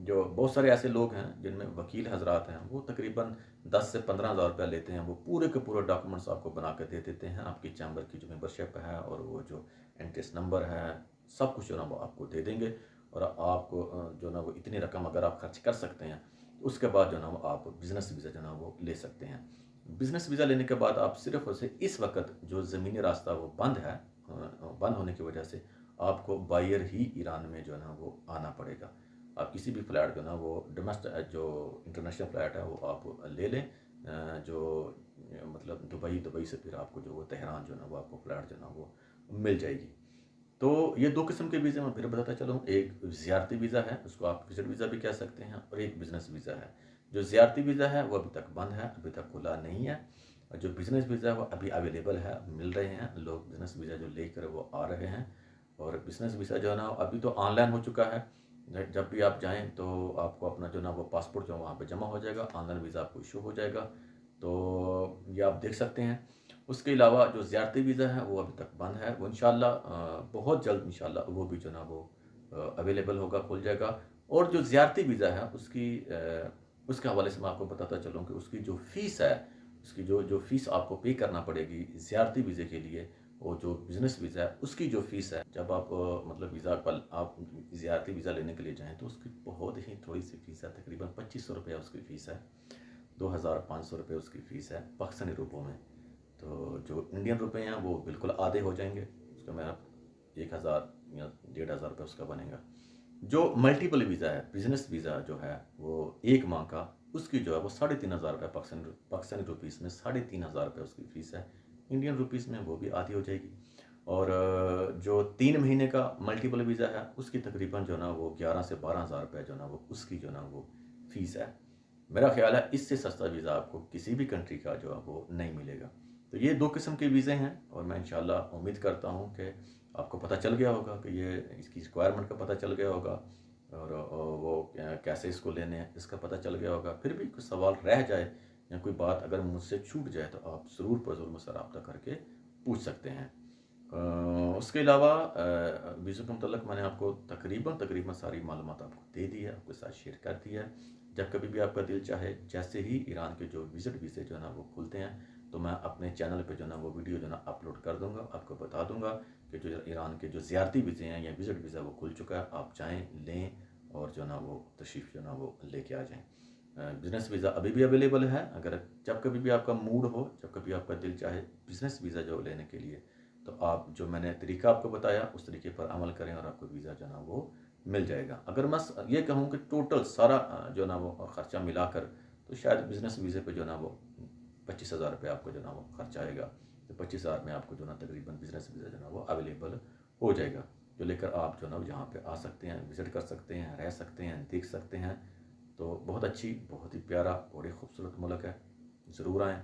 जो बहुत सारे ऐसे लोग हैं जिनमें वकील हज़रात हैं, वो तकरीबन 10 से 15,000 रुपया लेते हैं। वो पूरे के पूरे डॉक्यूमेंट्स आपको बना के दे देते हैं। आपकी चैम्बर की जो मेंबरशिप है और वो जो एनटीएस नंबर है, सब कुछ जो ना वो आपको दे देंगे और आपको जो ना वो इतनी रकम अगर आप खर्च कर सकते हैं, तो उसके बाद जो ना वो आप बिज़नेस वीज़ा जो ना वो ले सकते हैं। बिज़नेस वीज़ा लेने के बाद आप सिर्फ़ और सिर्फ इस वक़्त जो ज़मीनी रास्ता वो बंद है, बंद होने की वजह से आपको बायर ही ईरान में जो है ना वो आना पड़ेगा। आप किसी भी फ़्लैट जो है ना वो जो इंटरनेशनल फ़्लैट है वो आप ले लें, जो मतलब दुबई से फिर आपको जो वो तेहरान जो है ना वो आपको फ़्लैट जो है ना वो मिल जाएगी। तो ये 2 किस्म के वीज़े मैं फिर बताता चलूँ। एक ज़ियारती वीज़ा है, उसको आप विज़िट वीज़ा भी कह सकते हैं और एक बिज़नेस वीज़ा है। जो ज़ियारती वीज़ा है वो अभी तक बंद है, अभी तक खुला नहीं है और जो बिज़नेस वीज़ा है वो अभी अवेलेबल है, मिल रहे हैं। लोग बिज़नेस वीज़ा जो लेकर वो आ रहे हैं और बिज़नेस वीज़ा जो है ना अभी तो ऑनलाइन हो चुका है। जब भी आप जाएँ तो आपको अपना जो ना वो पासपोर्ट जो वहाँ पे जमा हो जाएगा, ऑनलाइन वीज़ा आपको इश्यू हो जाएगा। तो ये आप देख सकते हैं। उसके अलावा जो ज़ियारती वीज़ा है वो अभी तक बंद है। वो इंशाल्लाह बहुत जल्द इंशाल्लाह वो भी जो ना वो अवेलेबल होगा, खुल जाएगा। और जो ज़ियारती वीज़ा है उसके हवाले से मैं आपको बताता चलूँ कि उसकी जो फ़ीस है, उसकी जो फ़ीस आपको पे करना पड़ेगी ज़ियारती वीज़े के लिए और जो बिज़नेस वीज़ा है उसकी जो फ़ीस है, जब आप मतलब वीज़ा पर आप ज़ियारती वीज़ा लेने के लिए जाएँ तो उसकी बहुत ही थोड़ी-सी फ़ीस है, तकरीबन 2500 रुपया उसकी फ़ीस है। 2500 रुपये उसकी फ़ीस है पाकिस्तानी रुपयों में। तो जो इंडियन रुपए हैं वो बिल्कुल आधे हो जाएंगे, उसका मैं 1000 या 1500 रुपये उसका बनेगा। जो मल्टीपल वीज़ा है, बिज़नेस वीज़ा जो है वो 1 माह का, उसकी जो है वो 3500 रुपये पाकिस्तानी रुपीज़ में 3500 रुपये उसकी फ़ीस है। इंडियन रुपीज़ में वो भी आधी हो जाएगी। और जो 3 महीने का मल्टीपल वीज़ा है उसकी तकरीबन जो ना वो 11 से 12,000 रुपये जो ना वो उसकी जो ना वो फ़ीस है। मेरा ख़्याल है इससे सस्ता वीज़ा आपको किसी भी कंट्री का जो है वो नहीं मिलेगा। तो ये 2 किस्म के वीज़े हैं और मैं इंशाल्लाह उम्मीद करता हूँ कि आपको पता चल गया होगा कि ये इसकी रिक्वायरमेंट का पता चल गया होगा और वो कैसे इसको लेने हैं इसका पता चल गया होगा। फिर भी कुछ सवाल रह जाए या कोई बात अगर मुझसे छूट जाए तो आप ज़रूर मुझसे रब्ता करके पूछ सकते हैं। उसके अलावा वीज़ा के मतलब मैंने आपको तकरीबन सारी मालूमात आपको दे दी है, आपके साथ शेयर कर दी है। जब कभी भी आपका दिल चाहे, जैसे ही ईरान के जो विज़िट वीज़े जो है ना वो खुलते हैं, तो मैं अपने चैनल पे जो है ना वो वीडियो जो है ना अपलोड कर दूँगा, आपको बता दूँगा कि जो ईरान के जो ज़ियारती वीज़े हैं या विज़िट वीज़ा वो खुल चुका है, आप चाहें लें और जो है ना वो तशरीफ़ जो है ना वो लेके आ जाएँ। बिज़नेस वीज़ा अभी भी अवेलेबल है, अगर जब कभी भी आपका मूड हो, जब कभी आपका दिल चाहे बिज़नेस वीज़ा जो लेने के लिए, तो आप जो मैंने तरीका आपको बताया उस तरीके पर अमल करें और आपको वीज़ा जो है ना वो मिल जाएगा। अगर मैं ये कहूँ कि टोटल सारा जो है ना वो ख़र्चा मिलाकर, तो शायद बिज़नेस वीज़े पे जो है ना वो 25,000 रुपये आपको जो है ना वो खर्च आएगा। तो 25,000 में आपको जो है ना तकरीबन बिज़नेस वीज़ा जो है ना वो अवेलेबल हो जाएगा, जो लेकर आप जो है ना यहाँ पे आ सकते हैं, विज़िट कर सकते हैं, रह सकते हैं, देख सकते हैं। तो बहुत अच्छी, बहुत ही प्यारा, बड़ी खूबसूरत मुल्क है, ज़रूर आएँ।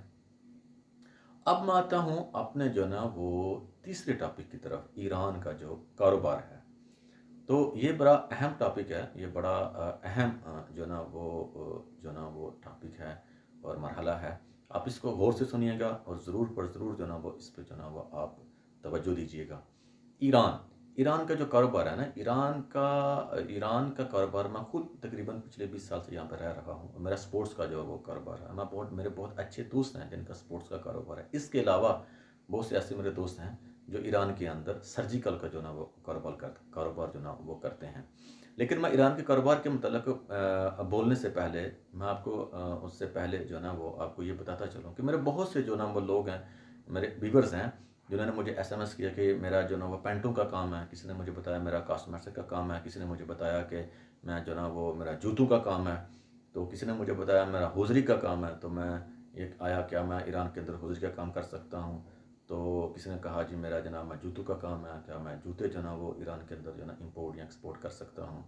अब मैं आता हूँ अपने जो है ना वो तीसरे टॉपिक की तरफ, ईरान का जो कारोबार है। तो ये बड़ा अहम टॉपिक है, ये बड़ा अहम जो है ना वो जो है ना वो टॉपिक है और मरहला है। आप इसको गौर से सुनिएगा और ज़रूर पर ज़रूर जो है ना वो इस पे जो है ना वो आप तवज्जो दीजिएगा। ईरान ईरान का जो कारोबार है ना, ईरान का कारोबार मैं खुद तकरीबन पिछले 20 साल से यहाँ पर रह रहा हूँ। मेरा स्पोर्ट्स का जो है वो कारोबार है। मेरे बहुत अच्छे दोस्त हैं जिनका स्पोर्ट्स का कारोबार है। इसके अलावा बहुत से ऐसे मेरे दोस्त हैं जो ईरान के अंदर सर्जिकल का जो ना वो कारोबार जो ना वो करते हैं। लेकिन मैं ईरान के कारोबार के मतलब बोलने से पहले मैं आपको उससे पहले जो है ना वो आपको ये बताता चलूँ कि मेरे बहुत से जो ना वो लोग हैं, मेरे व्यूअर्स हैं, जिन्होंने मुझे एसएमएस किया कि मेरा जो ना वो पेंटों का काम है, किसी ने मुझे बताया मेरा कॉस्मेटिक्स का काम है, किसी ने मुझे बताया कि मैं जो ना वो मेरा जूतों का काम है, तो किसी ने मुझे बताया मेरा होजरी का काम है। तो मैं एक आया क्या मैं ईरान के अंदर होजरी का काम कर सकता हूँ। तो किसी ने कहा जी मेरा जनाब मैं जूतों का काम है, क्या मैं जूते जो ना वो ईरान के अंदर जो ना इंपोर्ट या एक्सपोर्ट कर सकता हूँ।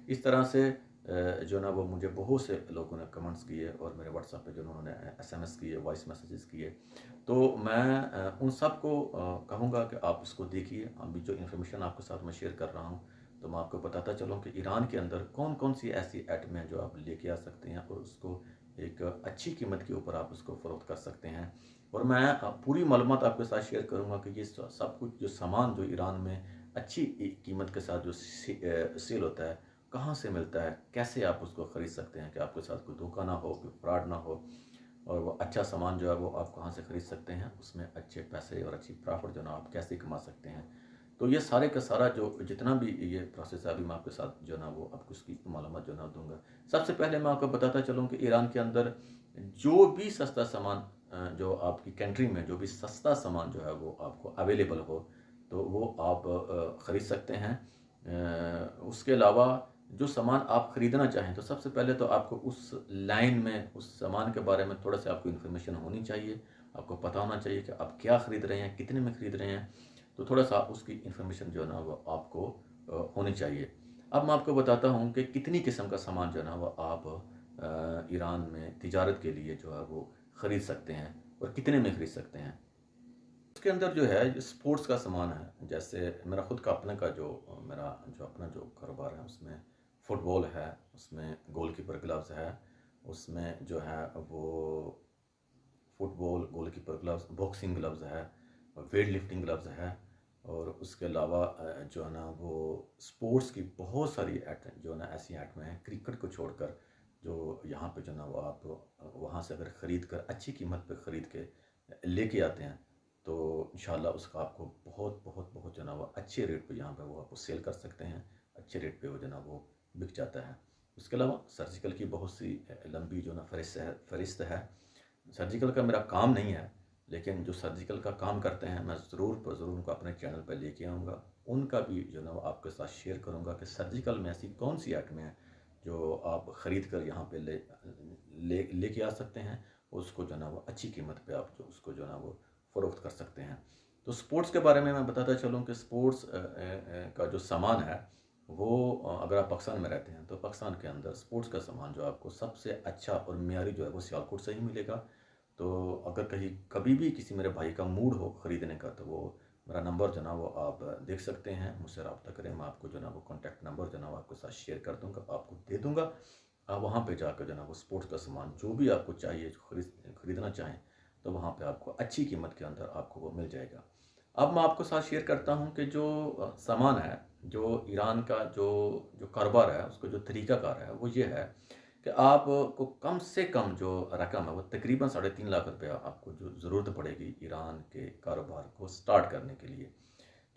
इस तरह से जो ना वो मुझे बहुत से लोगों ने कमेंट्स किए और मेरे व्हाट्सएप पे जो उन्होंने एसएमएस किए, वॉइस मैसेजेस किए। तो मैं उन सब को कहूँगा कि आप इसको देखिए। अभी जो इन्फॉर्मेशन आपके साथ मैं शेयर कर रहा हूँ, तो मैं आपको बताता चलूँ कि ईरान के अंदर कौन कौन सी ऐसी आइटमें हैं जो आप लेके आ सकते हैं और उसको एक अच्छी कीमत के ऊपर आप उसको फ़रोख्त कर सकते हैं। और मैं पूरी मालूमात आपके साथ शेयर करूँगा कि ये सब कुछ जो सामान जो ईरान में अच्छी कीमत के साथ जो सेल होता है, कहाँ से मिलता है, कैसे आप उसको ख़रीद सकते हैं कि आपके साथ कोई धोखा ना हो, कोई फ्रॉड ना हो, और वो अच्छा सामान जो है वो आप कहाँ से ख़रीद सकते हैं, उसमें अच्छे पैसे और अच्छी प्रॉफिट जो है ना आप कैसे कमा सकते हैं। तो ये सारे का सारा जो जितना भी ये प्रोसेस है अभी मैं आपके साथ जो है ना वो आपको उसकी मालूमात जो है ना दूँगा। सबसे पहले मैं आपको बताता चलूँ कि ईरान के अंदर जो भी सस्ता सामान जो आपकी कंट्री में जो भी सस्ता सामान जो है वो आपको अवेलेबल हो, तो वो आप ख़रीद सकते हैं। उसके अलावा जो सामान आप ख़रीदना चाहें, तो सबसे पहले तो आपको उस लाइन में उस सामान के बारे में थोड़ा सा आपको इन्फॉर्मेशन होनी चाहिए। आपको पता होना चाहिए कि आप क्या ख़रीद रहे हैं, कितने में ख़रीद रहे हैं। तो थोड़ा सा उसकी इन्फॉर्मेशन जो है ना वो आपको होनी चाहिए। अब मैं आपको बताता हूँ कि कितनी किस्म का सामान जो है ना वो आप ईरान में तिजारत के लिए जो है वो ख़रीद सकते हैं और कितने में ख़रीद सकते हैं। उसके अंदर जो है ये स्पोर्ट्स का सामान है। जैसे मेरा ख़ुद का अपने का मेरा जो अपना जो कारोबार है उसमें फ़ुटबॉल है, उसमें गोलकीपर ग्लव्स है, उसमें जो है वो football goalkeeper gloves, boxing gloves है, वेट लिफ्टिंग ग्लव्स है, और उसके अलावा जो है ना वो स्पोर्ट्स की बहुत सारी आइटम जो है ना ऐसी आइटमें हैं क्रिकेट को छोड़कर, जो यहाँ पे जो है ना वो आप वहाँ से अगर ख़रीद कर अच्छी कीमत पे ख़रीद के लेके आते हैं, तो इंशाल्लाह उसका आपको बहुत बहुत बहुत जो है ना वो अच्छे रेट पे यहाँ पे वो आपको सेल कर सकते हैं। अच्छे रेट पे वो जो है ना वो बिक जाता है। उसके अलावा सर्जिकल की बहुत सी लंबी जो ना फ़हरिस्त है। सर्जिकल का मेरा काम नहीं है, लेकिन जो सर्जिकल का काम करते हैं मैं ज़रूर पर ज़रूर उनको अपने चैनल पर लेके आऊँगा। उनका भी जो ना वो आपके साथ शेयर करूँगा कि सर्जिकल में ऐसी कौन सी आइटमें हैं जो आप ख़रीद कर यहाँ पे लेके आ सकते हैं। उसको जो ना वो अच्छी कीमत पे आप जो उसको जो ना वो फ़रोख्त कर सकते हैं। तो स्पोर्ट्स के बारे में मैं बताता चलूँ कि स्पोर्ट्स का जो सामान है वो अगर आप पाकिस्तान में रहते हैं तो पाकिस्तान के अंदर स्पोर्ट्स का सामान जो आपको सबसे अच्छा और मियारी जो है वो सियालकोट से ही मिलेगा। तो अगर कभी भी किसी मेरे भाई का मूड हो ख़रीदने का, तो वो मेरा नंबर जो ना वो आप देख सकते हैं, मुझसे रब्ता करें। मैं आपको जो ना वो कॉन्टैक्ट नंबर जो ना वो आपके साथ शेयर कर दूँगा, आपको दे दूँगा। आप वहाँ पे जाकर जो ना वो स्पोर्ट्स का सामान जो भी आपको चाहिए, ख़रीदना चाहें, तो वहाँ पे आपको अच्छी कीमत के अंदर आपको वो मिल जाएगा। अब मैं आपको साथ शेयर करता हूँ कि जो सामान है, जो ईरान का जो जो कारोबार है, उसका जो तरीक़ाकार है, वो ये है कि आपको कम से कम जो रकम है, वो तकरीबन 3.5 लाख रुपया आपको जो ज़रूरत पड़ेगी ईरान के कारोबार को स्टार्ट करने के लिए।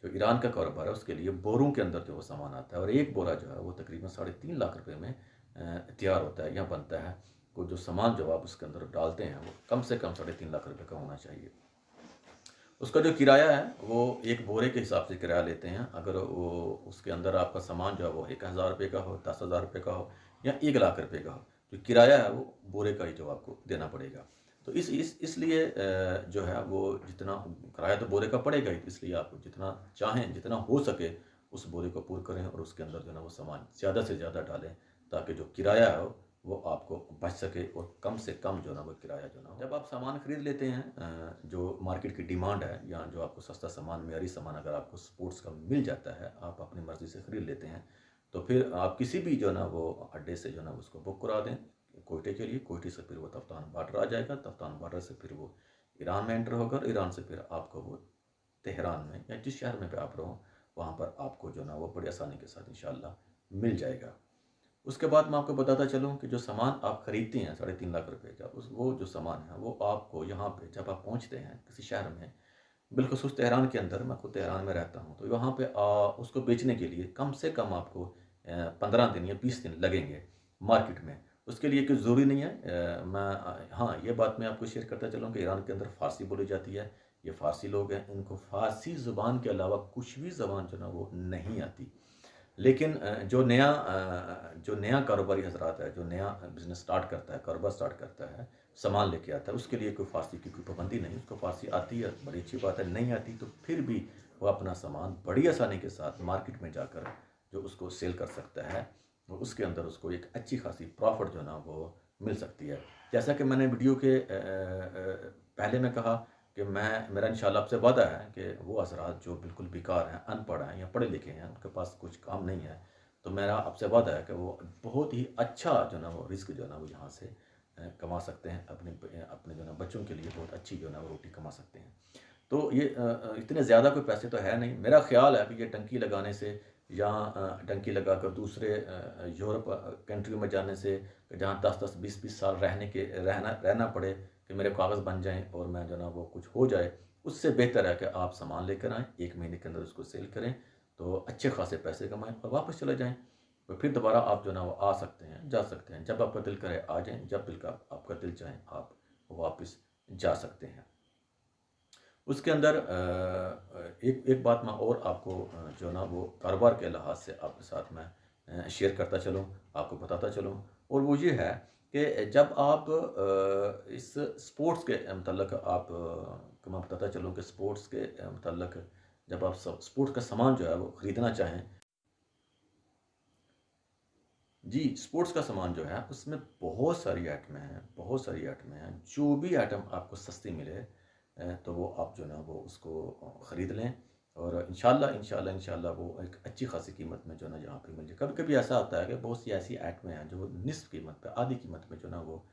जो ईरान का कारोबार है, उसके लिए बोरों के अंदर जो वो सामान आता है, और एक बोरा जो है, वो तकरीबन 3.5 लाख रुपए में तैयार होता है या बनता है। को जो सामान जो आप उसके अंदर डालते हैं, वो कम से कम 3.5 लाख रुपए का होना चाहिए। उसका जो किराया है, वो एक बोरे के हिसाब से किराया लेते हैं। अगर वो उसके अंदर आपका सामान जो है वो 1,000 रुपये का हो, 10,000 रुपये का हो या 1 लाख रुपये का हो, जो किराया है वो बोरे का ही जो आपको देना पड़ेगा। तो इसलिए जो है वो जितना किराया तो बोरे का पड़ेगा ही, इसलिए आप जितना चाहें, जितना हो सके उस बोरे को पूरा करें और उसके अंदर जो है ना वो सामान ज़्यादा से ज़्यादा डालें, ताकि जो किराया हो वो आपको बच सके और कम से कम जो ना वो किराया जो ना हो। जब आप सामान ख़रीद लेते हैं, जो मार्केट की डिमांड है या जो आपको सस्ता सामान, मेयारी सामान अगर आपको स्पोर्ट्स का मिल जाता है, आप अपनी मर्ज़ी से ख़रीद लेते हैं, तो फिर आप किसी भी जो ना वो अड्डे से जो ना उसको बुक करा दें कोयटे के लिए। कोयटे से फिर वो तफ्तान बॉर्डर आ जाएगा, तफ्तान बॉर्डर से फिर वो ईरान में एंटर होगा, ईरान से फिर आपको वो तेहरान में या जिस शहर में भी आप रहो, वहाँ पर आपको जो ना वो बड़ी आसानी के साथ इंशाल्लाह मिल जाएगा। उसके बाद मैं आपको बताता चलूँ कि जो सामान आप ख़रीदते हैं 3.5 लाख रुपए का, वो जो सामान है वो आपको यहाँ पे जब आप पहुँचते हैं किसी शहर में, बिलख़ुसूस तेहरान के अंदर, मैं खुद तेहरान में रहता हूँ, तो वहाँ पे उसको बेचने के लिए कम से कम आपको 15 दिन या 20 दिन लगेंगे मार्केट में। उसके लिए कोई ज़रूरी नहीं है, हाँ, ये बात मैं आपको शेयर करता चलूँ कि ईरान के अंदर फ़ारसी बोली जाती है। ये फ़ारसी लोग हैं, इनको फ़ारसी ज़ुबान के अलावा कुछ भी ज़बान जो ना वो नहीं आती। लेकिन जो नया कारोबारी हज़रात है, जो नया बिज़नेस स्टार्ट करता है, कारोबार स्टार्ट करता है, सामान लेके आता है, उसके लिए कोई फ़ारसी की कोई पाबंदी नहीं। उसको फ़ारसी आती है, बड़ी अच्छी बात है। नहीं आती तो फिर भी वो अपना सामान बड़ी आसानी के साथ मार्केट में जाकर जो उसको सेल कर सकता है, तो उसके अंदर उसको एक अच्छी खासी प्रॉफ़िट जो ना वो मिल सकती है। जैसा कि मैंने वीडियो के पहले में कहा कि मेरा इंशाल्लाह आपसे वादा है कि वो हज़रात जो बिल्कुल बेकार हैं, अनपढ़ हैं या पढ़े लिखे हैं, उनके पास कुछ काम नहीं है, तो मेरा आपसे वादा है कि वो बहुत ही अच्छा जो ना वो रिस्क जो ना वो यहाँ से कमा सकते हैं, अपने जो ना बच्चों के लिए बहुत अच्छी जो ना वो रोटी कमा सकते हैं। तो ये इतने ज़्यादा कोई पैसे तो है नहीं। मेरा ख़्याल है कि ये टंकी लगाने से या टंकी लगाकर दूसरे यूरोप कंट्रियों में जाने से, जहाँ 10-10, 20-20 साल रहना पड़े कि मेरे कागज़ बन जाएँ और मैं जो ना वो कुछ हो जाए, उससे बेहतर है कि आप सामान लेकर आएँ, 1 महीने के अंदर उसको सेल करें, तो अच्छे खासे पैसे कमाएँ और वापस चले जाएँ। तो फिर दोबारा आप जो ना वो आ सकते हैं, जा सकते हैं। जब आपका दिल करे आ जाएँ, जब आपका दिल चाहे आप वापस जा सकते हैं। उसके अंदर एक बात मैं और आपको जो ना वो कारोबार के लिहाज से आपके साथ मैं शेयर करता चलूँ, आपको बताता चलूँ, और वो ये है कि जब आप इस स्पोर्ट्स के मतलब को मैं बताता चलूँ कि स्पोर्ट्स के मतलब जब आप स्पोर्ट्स का सामान जो है वो ख़रीदना चाहें, जी, स्पोर्ट्स का सामान जो है उसमें बहुत सारी आइटमें हैं, बहुत सारी आइटमें हैं। जो भी आइटम आपको सस्ती मिले तो वो आप जो ना वो उसको ख़रीद लें, और इंशाल्लाह वो एक अच्छी खासी कीमत में जो ना यहाँ पे मिल जाए। कभी-कभी ऐसा होता है कि बहुत सी ऐसी आइटमें हैं जो निस्फ़ कीमत पे, आधी कीमत में जो ना वो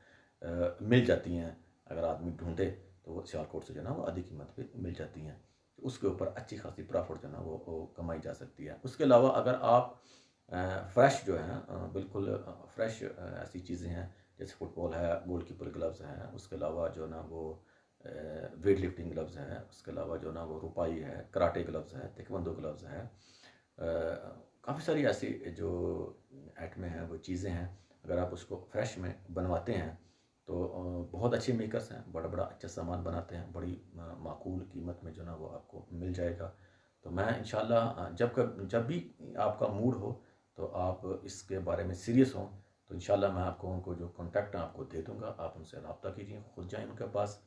मिल जाती हैं। अगर आदमी ढूँढे तो वो सियालकोट से जो ना वो आधी कीमत पे मिल जाती हैं। तो उसके ऊपर अच्छी खासी प्रॉफ़िट जो ना वो कमाई जा सकती है। उसके अलावा अगर आप फ्रेश जो है बिल्कुल फ्रेश ऐसी चीज़ें हैं जैसे फुटबॉल है, गोलकीपर ग्लव्स हैं, उसके अलावा जो ना वो वेट लिफ्टिंग ग्लव्स हैं, उसके अलावा जो ना वो रुपाई है, कराटे ग्लव्स है, ताइक्वांडो ग्लव्स है, काफ़ी सारी ऐसी जो आइटमें हैं, वो चीज़ें हैं। अगर आप उसको फ्रेश में बनवाते हैं तो बहुत अच्छे मेकर्स हैं, बड़ा अच्छा सामान बनाते हैं, बड़ी माकूल कीमत में जो ना वो आपको मिल जाएगा। तो मैं इंशाल्लाह जब भी आपका मूड हो तो आप इसके बारे में सीरियस हों, तो इंशाल्लाह मैं आपको उनको जो कॉन्टैक्ट आपको दे दूँगा, आप उनसे रब्ता कीजिए, खुद जाएँ उनके पास,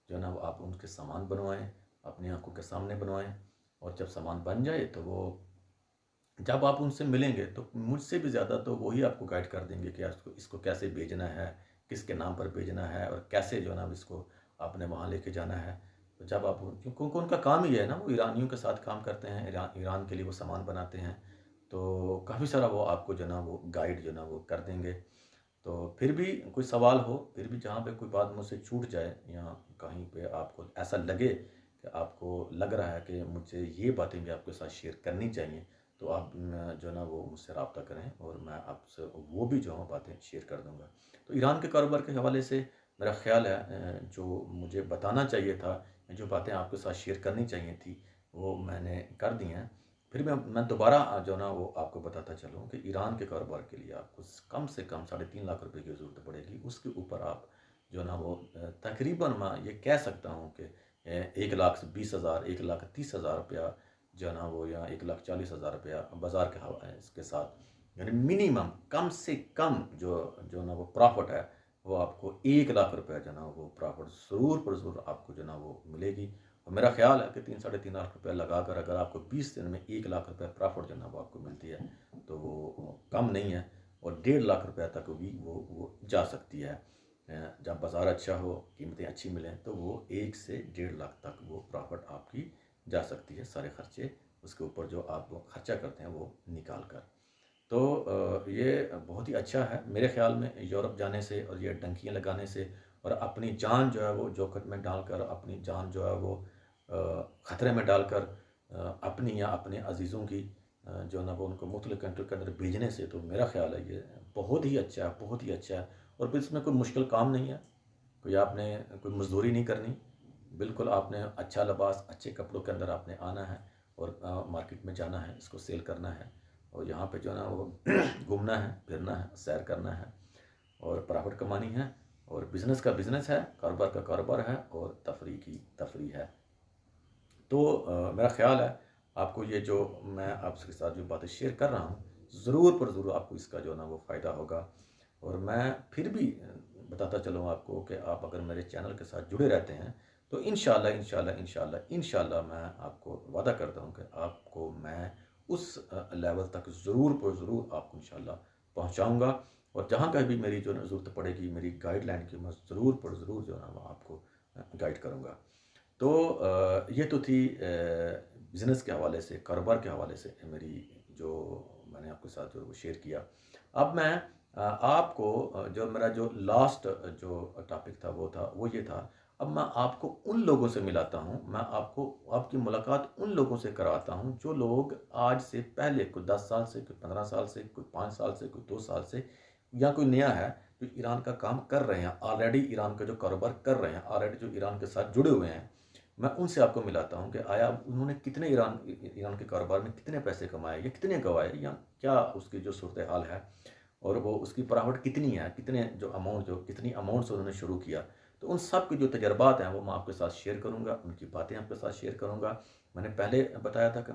जो है ना वो आप उनके सामान बनवाएँ, अपनी आँखों के सामने बनवाएँ, और जब सामान बन जाए तो वो जब आप उनसे मिलेंगे तो मुझसे भी ज़्यादा तो वही आपको गाइड कर देंगे कि इसको कैसे भेजना है, किसके नाम पर भेजना है, और कैसे जो है ना इसको आपने वहाँ लेके जाना है। तो जब आप क्योंकि उनका काम ही है ना, वो ईरानियों के साथ काम करते हैं, ईरान के लिए वो सामान बनाते हैं, तो काफ़ी सारा वो आपको जो ना वो गाइड जो ना वो कर देंगे। तो फिर भी कोई सवाल हो, फिर भी जहाँ पे कोई बात मुझसे छूट जाए या कहीं पे आपको ऐसा लगे कि आपको लग रहा है कि मुझे ये बातें भी आपके साथ शेयर करनी चाहिए, तो आप जो है ना वो मुझसे रब्ता करें और मैं आपसे वो भी जो है बातें शेयर कर दूँगा। तो ईरान के कारोबार के हवाले से मेरा ख़्याल है जो मुझे बताना चाहिए था, जो बातें आपके साथ शेयर करनी चाहिए थी, वो मैंने कर दी हैं। फिर मैं दोबारा जो है ना वो आपको बताता चलूँ कि ईरान के कारोबार के लिए आपको कम से कम 3.5 लाख रुपए की ज़रूरत पड़ेगी। उसके ऊपर आप जो है ना वो तकरीबन मैं ये कह सकता हूँ कि 1,20,000 1,30,000 रुपया जो है ना वो, या 1,40,000 रुपया बाज़ार के इसके साथ, यानी मिनिमम कम से कम जो ना वो प्रॉफिट है वो आपको 1 लाख रुपया जो ना वो प्रॉफिट ज़रूर पर ज़रूर आपको जो ना वो मिलेगी। और मेरा ख्याल है कि 3-3.5 लाख रुपया लगाकर अगर आपको 20 दिन में 1 लाख रुपया प्रॉफिट जो ना वो आपको मिलती है तो वो कम नहीं है, और 1.5 लाख रुपया तक भी वो जा सकती है। जब बाज़ार अच्छा हो, कीमतें अच्छी मिलें, तो वो 1 से 1.5 लाख तक वो प्रॉफिट आपकी जा सकती है, सारे खर्चे उसके ऊपर जो आप वो खर्चा करते हैं वो निकाल कर। तो ये बहुत ही अच्छा है मेरे ख़्याल में, यूरोप जाने से और ये डंकियाँ लगाने से और अपनी जान जो है वो जोखिम में डालकर, अपनी जान जो है वो ख़तरे में डालकर अपनी या अपने अज़ीज़ों की जो ना वो उनको मुख्तलिफ़ कंट्री के अंदर भेजने से, तो मेरा ख़्याल है ये बहुत ही अच्छा है, बहुत ही अच्छा है। और फिर इसमें कोई मुश्किल काम नहीं है, कोई आपने कोई मज़दूरी नहीं करनी, बिल्कुल आपने अच्छा लिबास, अच्छे कपड़ों के अंदर आपने आना है और मार्केट में जाना है, इसको सेल करना है और यहाँ पे जो है ना वो घूमना है, फिरना है, सैर करना है और प्रॉफिट कमानी है, और बिज़नेस का बिज़नेस है, कारोबार का कारोबार है और तफरी की तफरी है। तो मेरा ख़्याल है आपको ये जो मैं आपके साथ जो बातें शेयर कर रहा हूँ, ज़रूर पर ज़रूर आपको इसका जो है ना वो फ़ायदा होगा। और मैं फिर भी बताता चलूँ आपको कि आप अगर मेरे चैनल के साथ जुड़े रहते हैं तो इंशाल्लाह इंशाल्लाह इंशाल्लाह इंशाल्लाह मैं आपको वादा करता हूँ कि आपको मैं उस लेवल तक ज़रूर पर ज़रूर आपको इंशाल्लाह पहुँचाऊँगा, और जहाँ कहीं भी मेरी जो ज़रूरत पड़ेगी, मेरी गाइडलाइन की, मैं ज़रूर पर ज़रूर जो है ना मैं आपको गाइड करूँगा। तो ये तो थी बिज़नेस के हवाले से, कारोबार के हवाले से मेरी जो मैंने आपके साथ जो शेयर किया। अब मैं आपको जो मेरा जो लास्ट जो टॉपिक था वो ये था, अब मैं आपको उन लोगों से मिलाता हूँ, मैं आपको आपकी मुलाकात उन लोगों से कराता हूँ जो लोग आज से पहले, कोई 10 साल से, कोई 15 साल से, कोई 5 साल से, कोई 2 साल से, या कोई नया है जो ईरान का काम कर रहे हैं, ऑलरेडी ईरान का जो कारोबार कर रहे हैं, ऑलरेडी जो ईरान के साथ जुड़े हुए हैं, मैं उनसे आपको मिलाता हूँ कि आया उन्होंने कितने ईरान के कारोबार में कितने पैसे कमाए या कितने गंवाए, या क्या उसकी जो सूरत हाल है और वो उसकी प्रॉफिट कितनी है, कितने जो कितनी अमाउंट से उन्होंने शुरू किया। तो उन सब के जो तजर्बात हैं वो मैं आपके साथ शेयर करूँगा, उनकी बातें आपके साथ शेयर करूँगा। मैंने पहले बताया था कि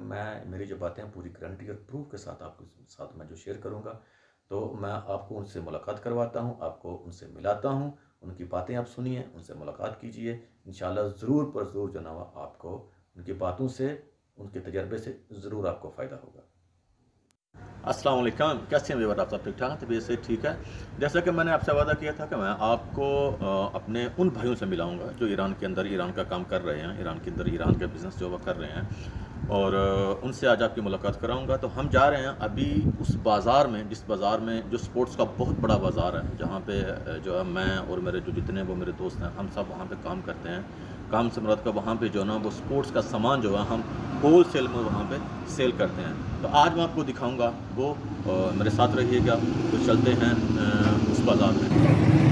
मेरी जो बातें हैं पूरी गारंटी और प्रूफ के साथ आपके साथ मैं जो शेयर करूँगा। तो मैं आपको उनसे मुलाकात करवाता हूँ, आपको उनसे मिलाता हूँ, उनकी बातें आप सुनिए, उनसे मुलाकात कीजिए। इंशाल्लाह ज़रूर पर ज़रूर जो ना आपको उनकी बातों से, उनके तजर्बे से ज़रूर आपको फ़ायदा होगा। अस्सलाम वालेकुम, कैसे हैं व्यूअर? आप सब ठीक ठाक हैं? तबीयत से ठीक है? जैसा कि मैंने आपसे वादा किया था कि मैं आपको अपने उन भाइयों से मिलाऊंगा जो ईरान के अंदर ईरान का काम कर रहे हैं, ईरान के अंदर ईरान का बिज़नेस जो वो कर रहे हैं, और उनसे आज आपकी मुलाकात कराऊंगा। तो हम जा रहे हैं अभी उस बाज़ार में, जिस बाज़ार में जो स्पोर्ट्स का बहुत बड़ा बाज़ार है, जहाँ पे जो है मैं और मेरे जो जितने वो मेरे दोस्त हैं, हम सब वहाँ पे काम करते हैं। काम से मुराद का वहाँ पे जो है ना वो स्पोर्ट्स का सामान जो है हम होल सेल में वहाँ पे सेल करते हैं। तो आज मैं आपको दिखाऊंगा वो, मेरे साथ रहिएगा। तो चलते हैं उस बाज़ार में।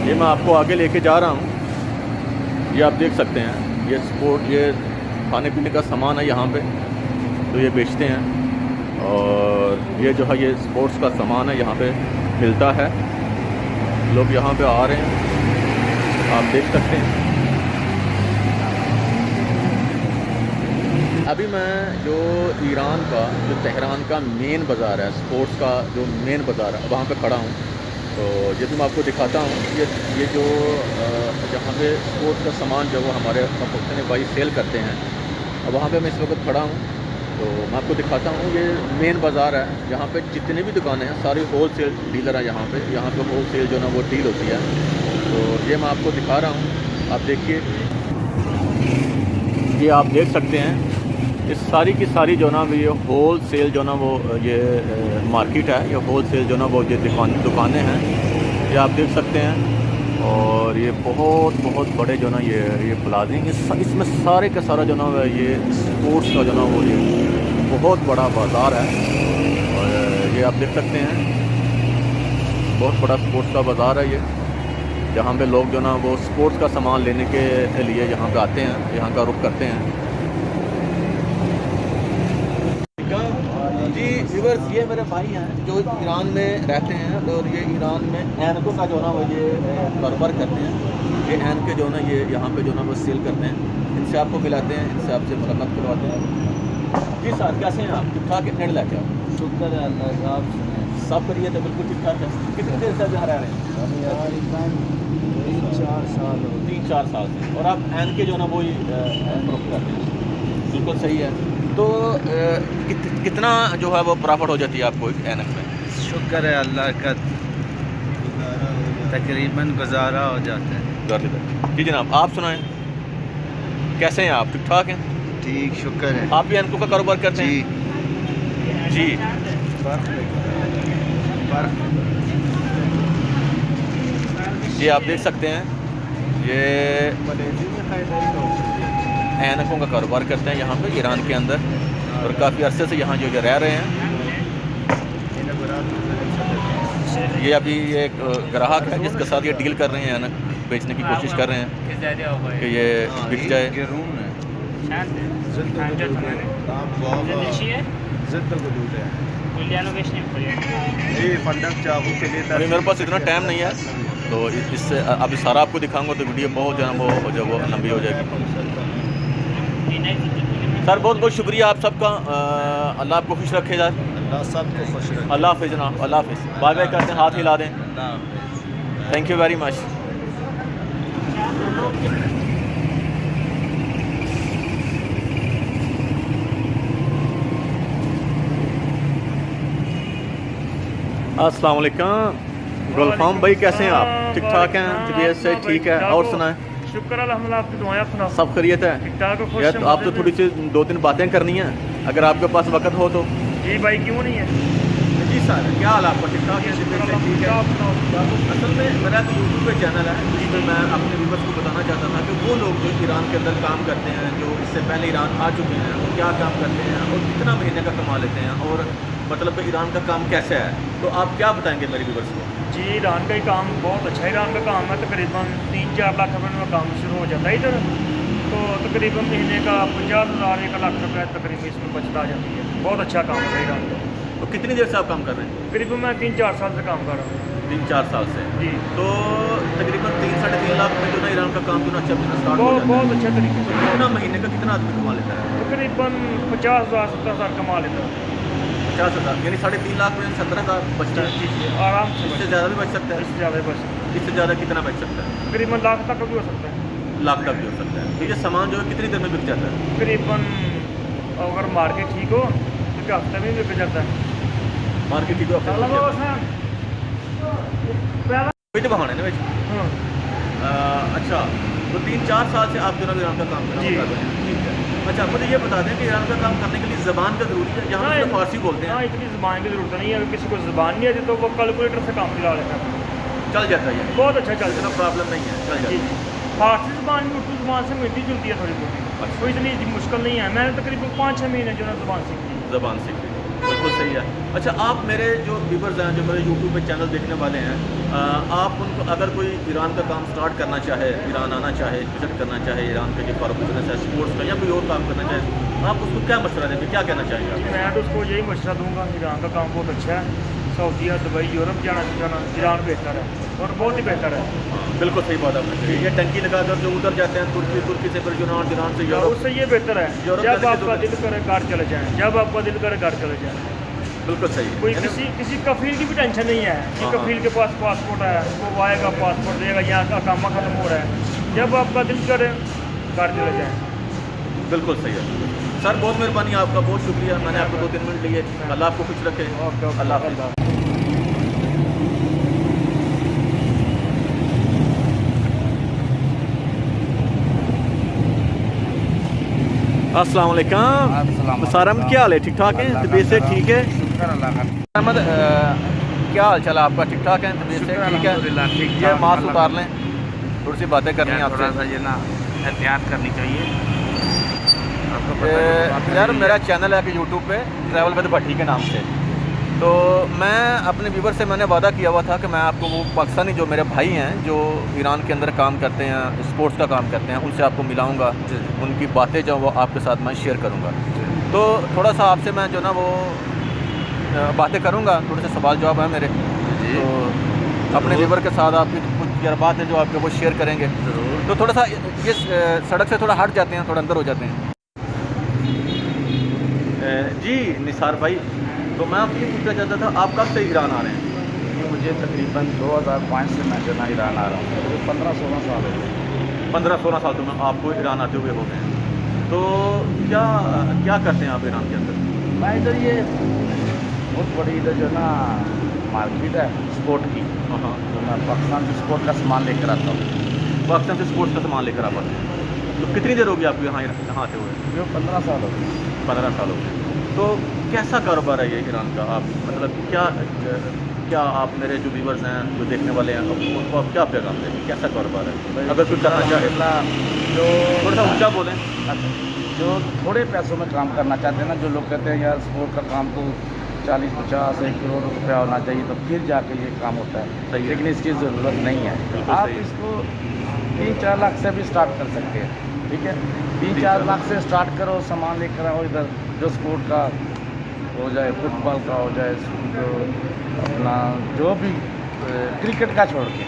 ये मैं आपको आगे लेके जा रहा हूँ। ये आप देख सकते हैं, ये ये खाने पीने का सामान है यहाँ पे, तो ये बेचते हैं। और ये जो है ये स्पोर्ट्स का सामान है, यहाँ पे मिलता है। लोग यहाँ पे आ रहे हैं, आप देख सकते हैं। अभी मैं जो ईरान का जो तेहरान का मेन बाज़ार है, स्पोर्ट्स का जो मेन बाज़ार है, वहाँ पे खड़ा हूँ। तो ये भी मैं आपको दिखाता हूँ। ये जो जहाँ पे स्पोर्ट्स का सामान जो वो हमारे पाकिस्तानी भाई सेल करते हैं, अब वहाँ पे मैं इस वक्त खड़ा हूँ। तो मैं आपको दिखाता हूँ, ये मेन बाज़ार है, यहाँ पे जितने भी दुकानें हैं सारी होल सेल डीलर है यहाँ पे होल सेल जो ना वो डील होती है। तो ये मैं आपको दिखा रहा हूँ, आप देखिए, ये आप देख सकते हैं, ये सारी की सारी जो ना ये होल सेल जो ना वो ये मार्केट है, ये होल सेल जो ना वो ये दुकानें हैं, ये आप देख सकते हैं। और ये बहुत बड़े जो ना ये प्लाजे हैं, इसमें सारे का सारा जो ना ये स्पोर्ट्स का जो ना वो ये बहुत बड़ा बाज़ार है। और ये आप देख सकते हैं, बहुत बड़ा स्पोर्ट्स का बाज़ार है ये, जहाँ पे लोग जो ना वो स्पोर्ट्स का सामान लेने के लिए यहाँ पे आते हैं, यहाँ का रुख करते हैं। जी व्यूअर्स, ये मेरे भाई हैं जो ईरान में रहते हैं और ये ईरान में ऐनकों का जो ना वो ये कारोबार करते हैं। ये ऐन के जो ना ये यहाँ पे जो ना वो सेल करते हैं, इनसे आपको मिलाते हैं, इनसे आपसे मुलाकात करवाते हैं। जी सर, कैसे हैं आप? ठीक ठाक? कितने लेके आओ? शुक्र है अल्लाह का, आप सब करिए तो बिल्कुल ठीक ठाक है। कितनी देर से यहाँ रह रहे हैं? 3-4 साल हो 3-4 साल से। और आप ऐन के जो ना वो फरोख्त करते हैं, बिल्कुल सही है। तो कितना जो है वो प्रॉफिट हो जाती है आपको एक ऐनक में? शुक्र है अल्लाह का, तकरीबन गुजारा हो जाता है। जी जनाब, आप सुनाएं, कैसे हैं आप? ठीक ठाक हैं? ठीक, शुक्र है। आप भी ऐनकों का कारोबार करते हैं? जी। जी आप देख सकते हैं, ये ऐनकों का कारोबार करते हैं यहाँ पे ईरान के अंदर, और काफ़ी अरसे से यहाँ जो रह रहे हैं। ये अभी एक ग्राहक है जिसके साथ ये डील कर रहे हैं, ऐनक बेचने की कोशिश कर रहे हैं कि ये बिक जाए। अभी मेरे पास इतना टाइम नहीं है, तो इससे अभी सारा आपको दिखाऊंगा तो वीडियो बहुत जो है वो लंबी हो जाएगी। सर बहुत शुक्रिया आप सबका, अल्लाह आपको खुश रखे सर। अल्लाह सबको खुश रखे। अल्लाह हाफिज़ जनाब, अल्लाह हाफिज़। बाय बाय करते हैं, हाथ हिला दें। Thank you very much. अस्सलाम वालेकुम गुलफाम भाई, कैसे हैं आप? ठीक ठाक हैं? तबीयत से ठीक है? और सुनाएं। शुक्र अल्हम्दुलिल्लाह, आपकी दुआएं, आप सुनाओ। सब खैरियत है? ठीक ठाक हो? यार तो आप तो थोड़ी सी 2-3 बातें करनी हैं, अगर आपके पास वक्त हो तो। जी भाई, क्यों नहीं है? जी सर, क्या हाल आपका? ठीक ठाक है? ठीक है। आप सुनाओ। असल में मेरा तो यूट्यूब पे चैनल है, जिसमें मैं अपने व्यूअर्स को बताना चाहता था कि वो लोग जो ईरान के अंदर काम करते हैं, जो इससे पहले ईरान आ चुके हैं, वो क्या काम करते हैं और कितना महीने का कमा लेते हैं, और मतलब कि ईरान का काम कैसा है। तो आप क्या बताएंगे मेरे व्यूअर्स को? जी, ईरान का ही काम बहुत अच्छा है। ईरान का काम है, तकरीबन 3-4 लाख रुपये में काम शुरू हो जाता है इधर। तो तकरीबन महीने का 50,000-1 लाख रुपये तकरीबन इसमें बचत आ जाती है। बहुत अच्छा काम है ईरान का। तो कितनी देर से आप काम कर रहे हैं? तकरीबन मैं 3-4 साल से काम कर रहा हूँ। 3-4 साल से। जी, तो तकरीबन 3-3.5 लाख में जो ना ईरान का काम जो ना अच्छा बिजनेस स्टार्ट हो जाता है। बहुत अच्छे तरीके से। कितना महीने का कितना आदमी कमा लेता है? तकरीबन 50,000-70,000 कमा लेता है। 50,000 यानी 3.5 लाख में 17,000 बचता है। जी, आराम से इससे ज़्यादा भी बच सकता है? इससे ज़्यादा बच सकता है। इससे ज़्यादा कितना बच सकता है? तकरीबन लाख तक भी हो सकता है। लाख तक भी हो सकता है। तो ये सामान जो है कितनी देर में बिक जाता है? तकरीबन अगर मार्केट ठीक हो तो हफ्ते में बिक जाता है। मार्केट ठीक हो हाँ। तो बहाने ना बेच। अच्छा, तो 3-4 साल से आप जो ना ईरान का काम कर रहे हैं। ठीक है। अच्छा, मुझे ये बता दें कि ईरान का काम करने के लिए ज़बान का ज़रूरी है? यहाँ पे फारसी बोलते हैं। हाँ, इतनी ज़बान की ज़रूरत नहीं है। अगर किसी को ज़बान नहीं आती तो वो कैलकुलेटर से काम चला लेता है। चल जाता है? बहुत अच्छा चल इतना प्रॉब्लम नहीं है, चल जी जाता है। जी। फारसी ज़बान भी उर्दू ज़बान से मिलती जुलती है थोड़ी बहुत, कोई इतनी मुश्किल नहीं है। मैंने तकरीबन 5-6 महीने जो है ज़बान सीखी। ज़बान सीख ली, बिल्कुल सही है। अच्छा, आप मेरे जो व्यूवर्स हैं, जो मेरे यूट्यूब पे चैनल देखने वाले हैं, आप उनको अगर कोई ईरान का काम स्टार्ट करना चाहे, ईरान आना चाहे, विजिट करना चाहे, ईरान का जो कार बिजनेस है, स्पोर्ट्स का या कोई और काम करना चाहे, आप उसको क्या मशवरा देंगे, क्या कहना चाहेंगे? मैं तो उसको यही मशवरा दूंगा, ईरान का काम बहुत अच्छा है। सऊदीया, दुबई, यूरोप जाना ईरान बेहतर है और बहुत ही बेहतर है। बिल्कुल सही बात आपने कही। ये टंकी लगाकर जो उधर जाते हैं तुर्की से फिर यूनान से यूरोप, उससे ये बेहतर है जब आपका दिल करे घर चले जाएँ, जब आपका दिल करे घर चले जाएँ। बिल्कुल सही। कोई किसी कफील की भी टेंशन नहीं है कि कफील के पास पासपोर्ट है, वो आएगा पासपोर्ट देगा, यहाँ का काम खत्म हो रहा है। जब आपका दिल करे घर चले जाएँ। बिल्कुल सही है। सर बहुत मेहरबानी आपका, बहुत शुक्रिया, मैंने आपको 2-3 मिनट लिए। अल्लाह आपको खुश रखे। अल्लाह हाफ़िज़। अस्सलाम वालेकुम। मुसारम, क्या हाल है? ठीक ठाक है? तबीयत से ठीक है? अहमद, क्या हाल चाल आपका? ठीक ठाक है? तबीयत से ठीक है? ये मास्क उतार लें, थोड़ी सी बातें करनी है आपसे। ये ना एहतियात करनी चाहिए। यार मेरा चैनल है कि यूट्यूब पे ट्रैवल विद भट्टी के नाम से, तो मैं अपने व्यूवर से मैंने वादा किया हुआ था कि मैं आपको वो पाकिस्तानी जो मेरे भाई हैं जो ईरान के अंदर काम करते हैं, स्पोर्ट्स का काम करते हैं, उनसे आपको मिलाऊंगा, उनकी बातें जो वो आपके साथ मैं शेयर करूंगा। तो थोड़ा सा आपसे मैं जो ना वो बातें करूंगा, थोड़े से सवाल जवाब हैं मेरे, तो अपने व्यूवर के साथ आपकी कुछ तजर्बात है जो आपके वो शेयर करेंगे। तो थोड़ा सा ये सड़क से थोड़ा हट जाते हैं, थोड़ा अंदर हो जाते हैं। जी निसार भाई, तो मैं आपसे ये पूछना चाहता था, आप कब से ईरान आ रहे हैं? मुझे तकरीबन 2005 से मैं जो ना ईरान आ रहा हूँ, मुझे 15-16 साल हो गए। 15-16 साल तो मैं आपको ईरान आते हुए हो गए हैं। तो क्या क्या करते हैं आप ईरान के अंदर? मैं इधर ये बहुत बड़ी इधर जो ना मार्केट है स्पोर्ट की, हाँ, तो मैं पाकिस्तान से स्पोर्ट का सामान लेकर आता हूँ। पाकिस्तान से स्पोर्ट्स का सामान लेकर आप आते हैं। तो कितनी देर होगी आपको यहाँ आते हुए? ये 15 साल हो गए। 15 साल हो गए। तो कैसा कारोबार है ये ईरान का? आप मतलब क्या आप मेरे जो व्यूवर्स हैं, जो देखने वाले हैं, उनको आप क्या पैगाम देंगे? कैसा कारोबार है अगर कोई करना चाहे? जो थोड़ा सा ऊँचा बोलें। जो थोड़े पैसों में काम करना चाहते हैं ना, जो लोग कहते हैं यार स्पोर्ट का काम तो 40-50-1 करोड़ रुपया होना चाहिए तो फिर जाके ये काम होता है। सही है। लेकिन इसकी ज़रूरत नहीं है। आप सही है। इसको 3-4 लाख से भी स्टार्ट कर सकते हैं, ठीक है? 3-4 लाख से स्टार्ट करो, सामान लेकर आओ इधर, जो स्पोर्ट का हो जाए, फुटबॉल का हो जाए, जो अपना जो भी क्रिकेट का छोड़ के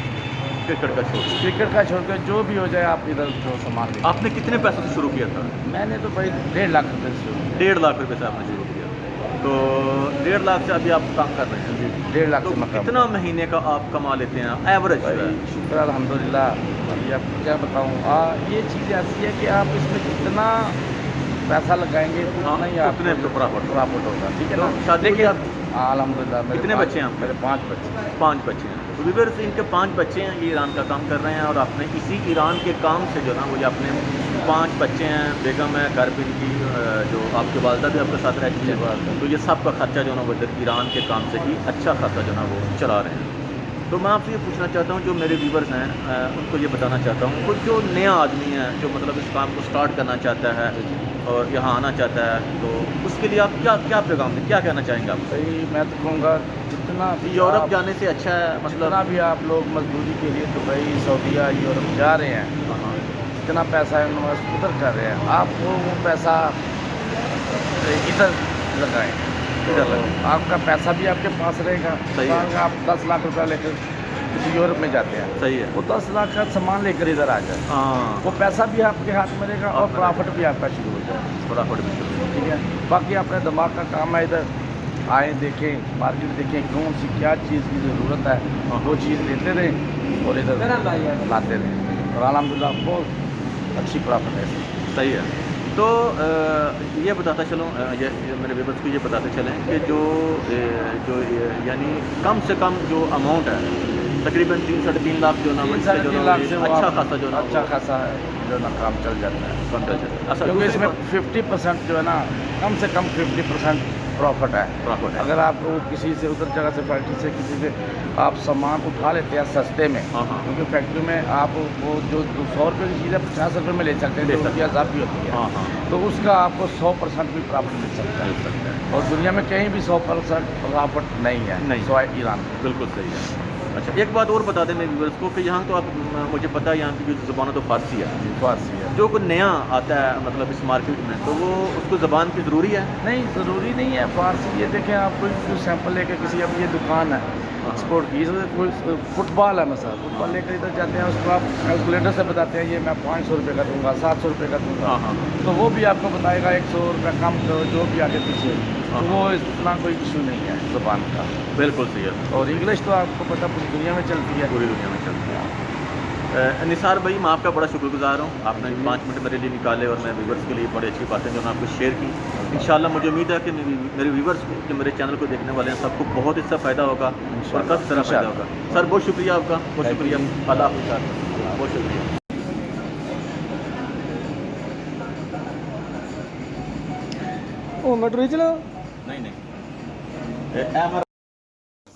जो भी हो जाए, आप इधर जो सामान ले। आपने कितने पैसों से शुरू किया था? मैंने तो भाई 1.5 लाख रुपये से शुरू किया। 1.5 लाख रुपये से आपने शुरू किया, तो 1.5 लाख से अभी आप काम कर रहे हैं। 1.5 लाख तो से मकान। कितना महीने का आप कमा लेते हैं एवरेज? भाई शुक्र अल्हम्दुलिल्लाह। अभी आपको क्या बताऊँ, ये चीज़ ऐसी है कि आप इसमें कितना पैसा लगाएंगे उतना ही उतने आपको प्रॉफिट होगा, ठीक है ना? तो शादी देखिए की अल्हम्दुलिल्लाह कितने बच्चे हैं आपके? मेरे 5 बच्चे। 5 बच्चे हैं। तो व्यूअर्स, इनके 5 बच्चे हैं, ये ईरान का काम कर रहे हैं, और अपने इसी ईरान के काम से जो ना वो ये अपने 5 बच्चे हैं, बेगम है, घर पे इनकी जो आपके वालदा भी आपके साथ रहती है, तो ये सब का खर्चा जो ना वो इधर ईरान के काम से ही अच्छा खासा जो ना वो चला रहे हैं। तो मैं आपसे ये पूछना चाहता हूँ, जो मेरे व्यूवर्स हैं उनको ये बताना चाहता हूँ, कुछ जो नया आदमी है जो मतलब इस काम को स्टार्ट करना चाहता है और यहाँ आना चाहता है, तो उसके लिए आप क्या पैगाम दें, क्या कहना चाहेंगे आप? भाई मैं तो कहूँगा जितना भी यूरोप जाने से अच्छा है, जितना मतलब भी आप लोग मजदूरी के लिए दुबई, सऊदीया, यूरोप जा रहे हैं, हाँ, जितना पैसा इन्वेस्ट उधर कर रहे हैं, आप वो पैसा इधर लगाएं। इधर लगाएं। आपका पैसा भी आपके पास रहेगा। सही है। आप 10 लाख रुपया लेकर किसी यूरोप में जाते हैं, सही है। वो 10 लाख का सामान लेकर इधर आ जाए, हाँ, वो पैसा भी आपके हाथ में रहेगा और प्रॉफिट भी आपका शुरू हो जाए, प्रॉफिट भी शुरू हो। ठीक है? बाकी अपने दिमाग का काम है, इधर आए, देखें, मार्केट देखें, कौन सी क्या चीज़ की ज़रूरत है, वो चीज़ लेते रहें और इधर लाते रहें, और अल्हम्दुलिल्लाह बहुत अच्छी प्रॉफिट है। सही है। तो ये बताता चलूँ, ये मेरे व्यूअर्स को ये बताते चलें कि जो यानी कम से कम जो अमाउंट है तकरीबन 3-3.5 लाख जो ना इससे जो 3-3.5 ना लाख से अच्छा खासा जो ना अच्छा खासा जो ना काम चल जाता है। अच्छा, क्योंकि इसमें 50% जो है ना, कम से कम 50% प्रॉफिट है। प्रॉफिट है। अगर आप किसी से उधर जगह से फैक्ट्री से किसी से आप सामान उठा लेते हैं सस्ते में, हाँ, हाँ। क्योंकि फैक्ट्री में आप वो जो 100 रुपये की चीज़ है 50 रुपये में ले सकते हैं, ले जो सकते उसकी हैं। आज़ादी होती है, हाँ, हाँ, तो उसका आपको 100% भी प्रॉफिट मिल सकता है। और दुनिया में कहीं भी 100% प्रॉफिट नहीं है, नहीं। सिवाय ईरान में। बिल्कुल सही है। अच्छा, एक बात और बता दें मेरे व्यूअर्स को कि यहाँ तो आप मुझे पता है यहाँ की जो ज़बान है तो फारसी है। फारसी है। जो कोई नया आता है मतलब इस मार्केट में, तो वो उसको ज़बान की ज़रूरी है? नहीं, ज़रूरी नहीं है फारसी। ये देखें, आप कोई सैंपल लेके किसी, अब ये दुकान है स्पोर्ट की, कोई फुटबॉल है मसला, फुटबॉल लेकर इधर जाते हैं, उसको आप कैलकुलेटर से बताते हैं ये मैं 500 रुपये का दूँगा, 700 रुपये का दूँगा, हाँ, हाँ। तो वो भी आपको बताएगा 100 रुपये कम करो, जो भी आगे पीछे, तो वो इतना कोई इशू नहीं है ज़बान का। बिल्कुल सही है। और इंग्लिश तो आपको पता पूरी दुनिया में चलती है। पूरी दुनिया में चलती है। निसार भाई, मैं आपका बड़ा शुक्रगुजार हूँ। आपने 5 मिनट मेरे लिए निकाले और मैं व्यूवर्स के लिए बड़ी अच्छी बातें जो मैं आपको शेयर की। इंशाल्लाह मुझे उम्मीद है कि मेरे व्यूवर्स को, जो मेरे चैनल को देखने वाले हैं, सबको बहुत इससे फ़ायदा होगा और काफ़ी सारा फ़ायदा होगा। सर बहुत शुक्रिया आपका, बहुत शुक्रिया। अल्लाह हाफ़िज़ सर, बहुत शुक्रिया। मेट्रो चलो नहीं नहीं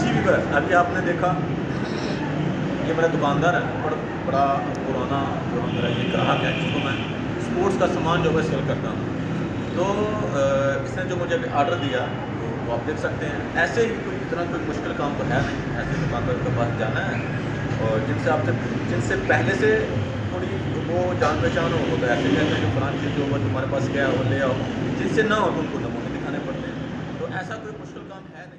जी विवर, अभी आपने देखा ये मेरा दुकानदार है, बड़ा पुराना जो मेरा ये ग्राहक है, जिसको मैं स्पोर्ट्स का सामान जो है सेल करता हूँ। तो इसने जो मुझे ऑर्डर दिया तो वो आप देख सकते हैं। ऐसे ही कोई इतना कोई मुश्किल काम तो है नहीं, ऐसे दुकानदार के पास जाना है और जिनसे पहले से थोड़ी वो जान पहचान हो, तो ऐसे कहते हैं जो फलानी चीज़ जो वो तुम्हारे पास गया वो ले आओ, जिनसे ना हो तो उनको नमूने दिखाने पड़ते हैं। तो ऐसा कोई मुश्किल काम है नहीं।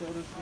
4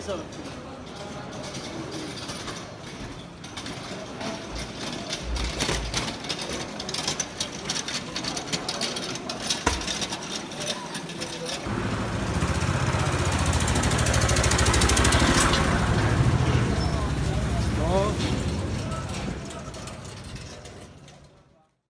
1000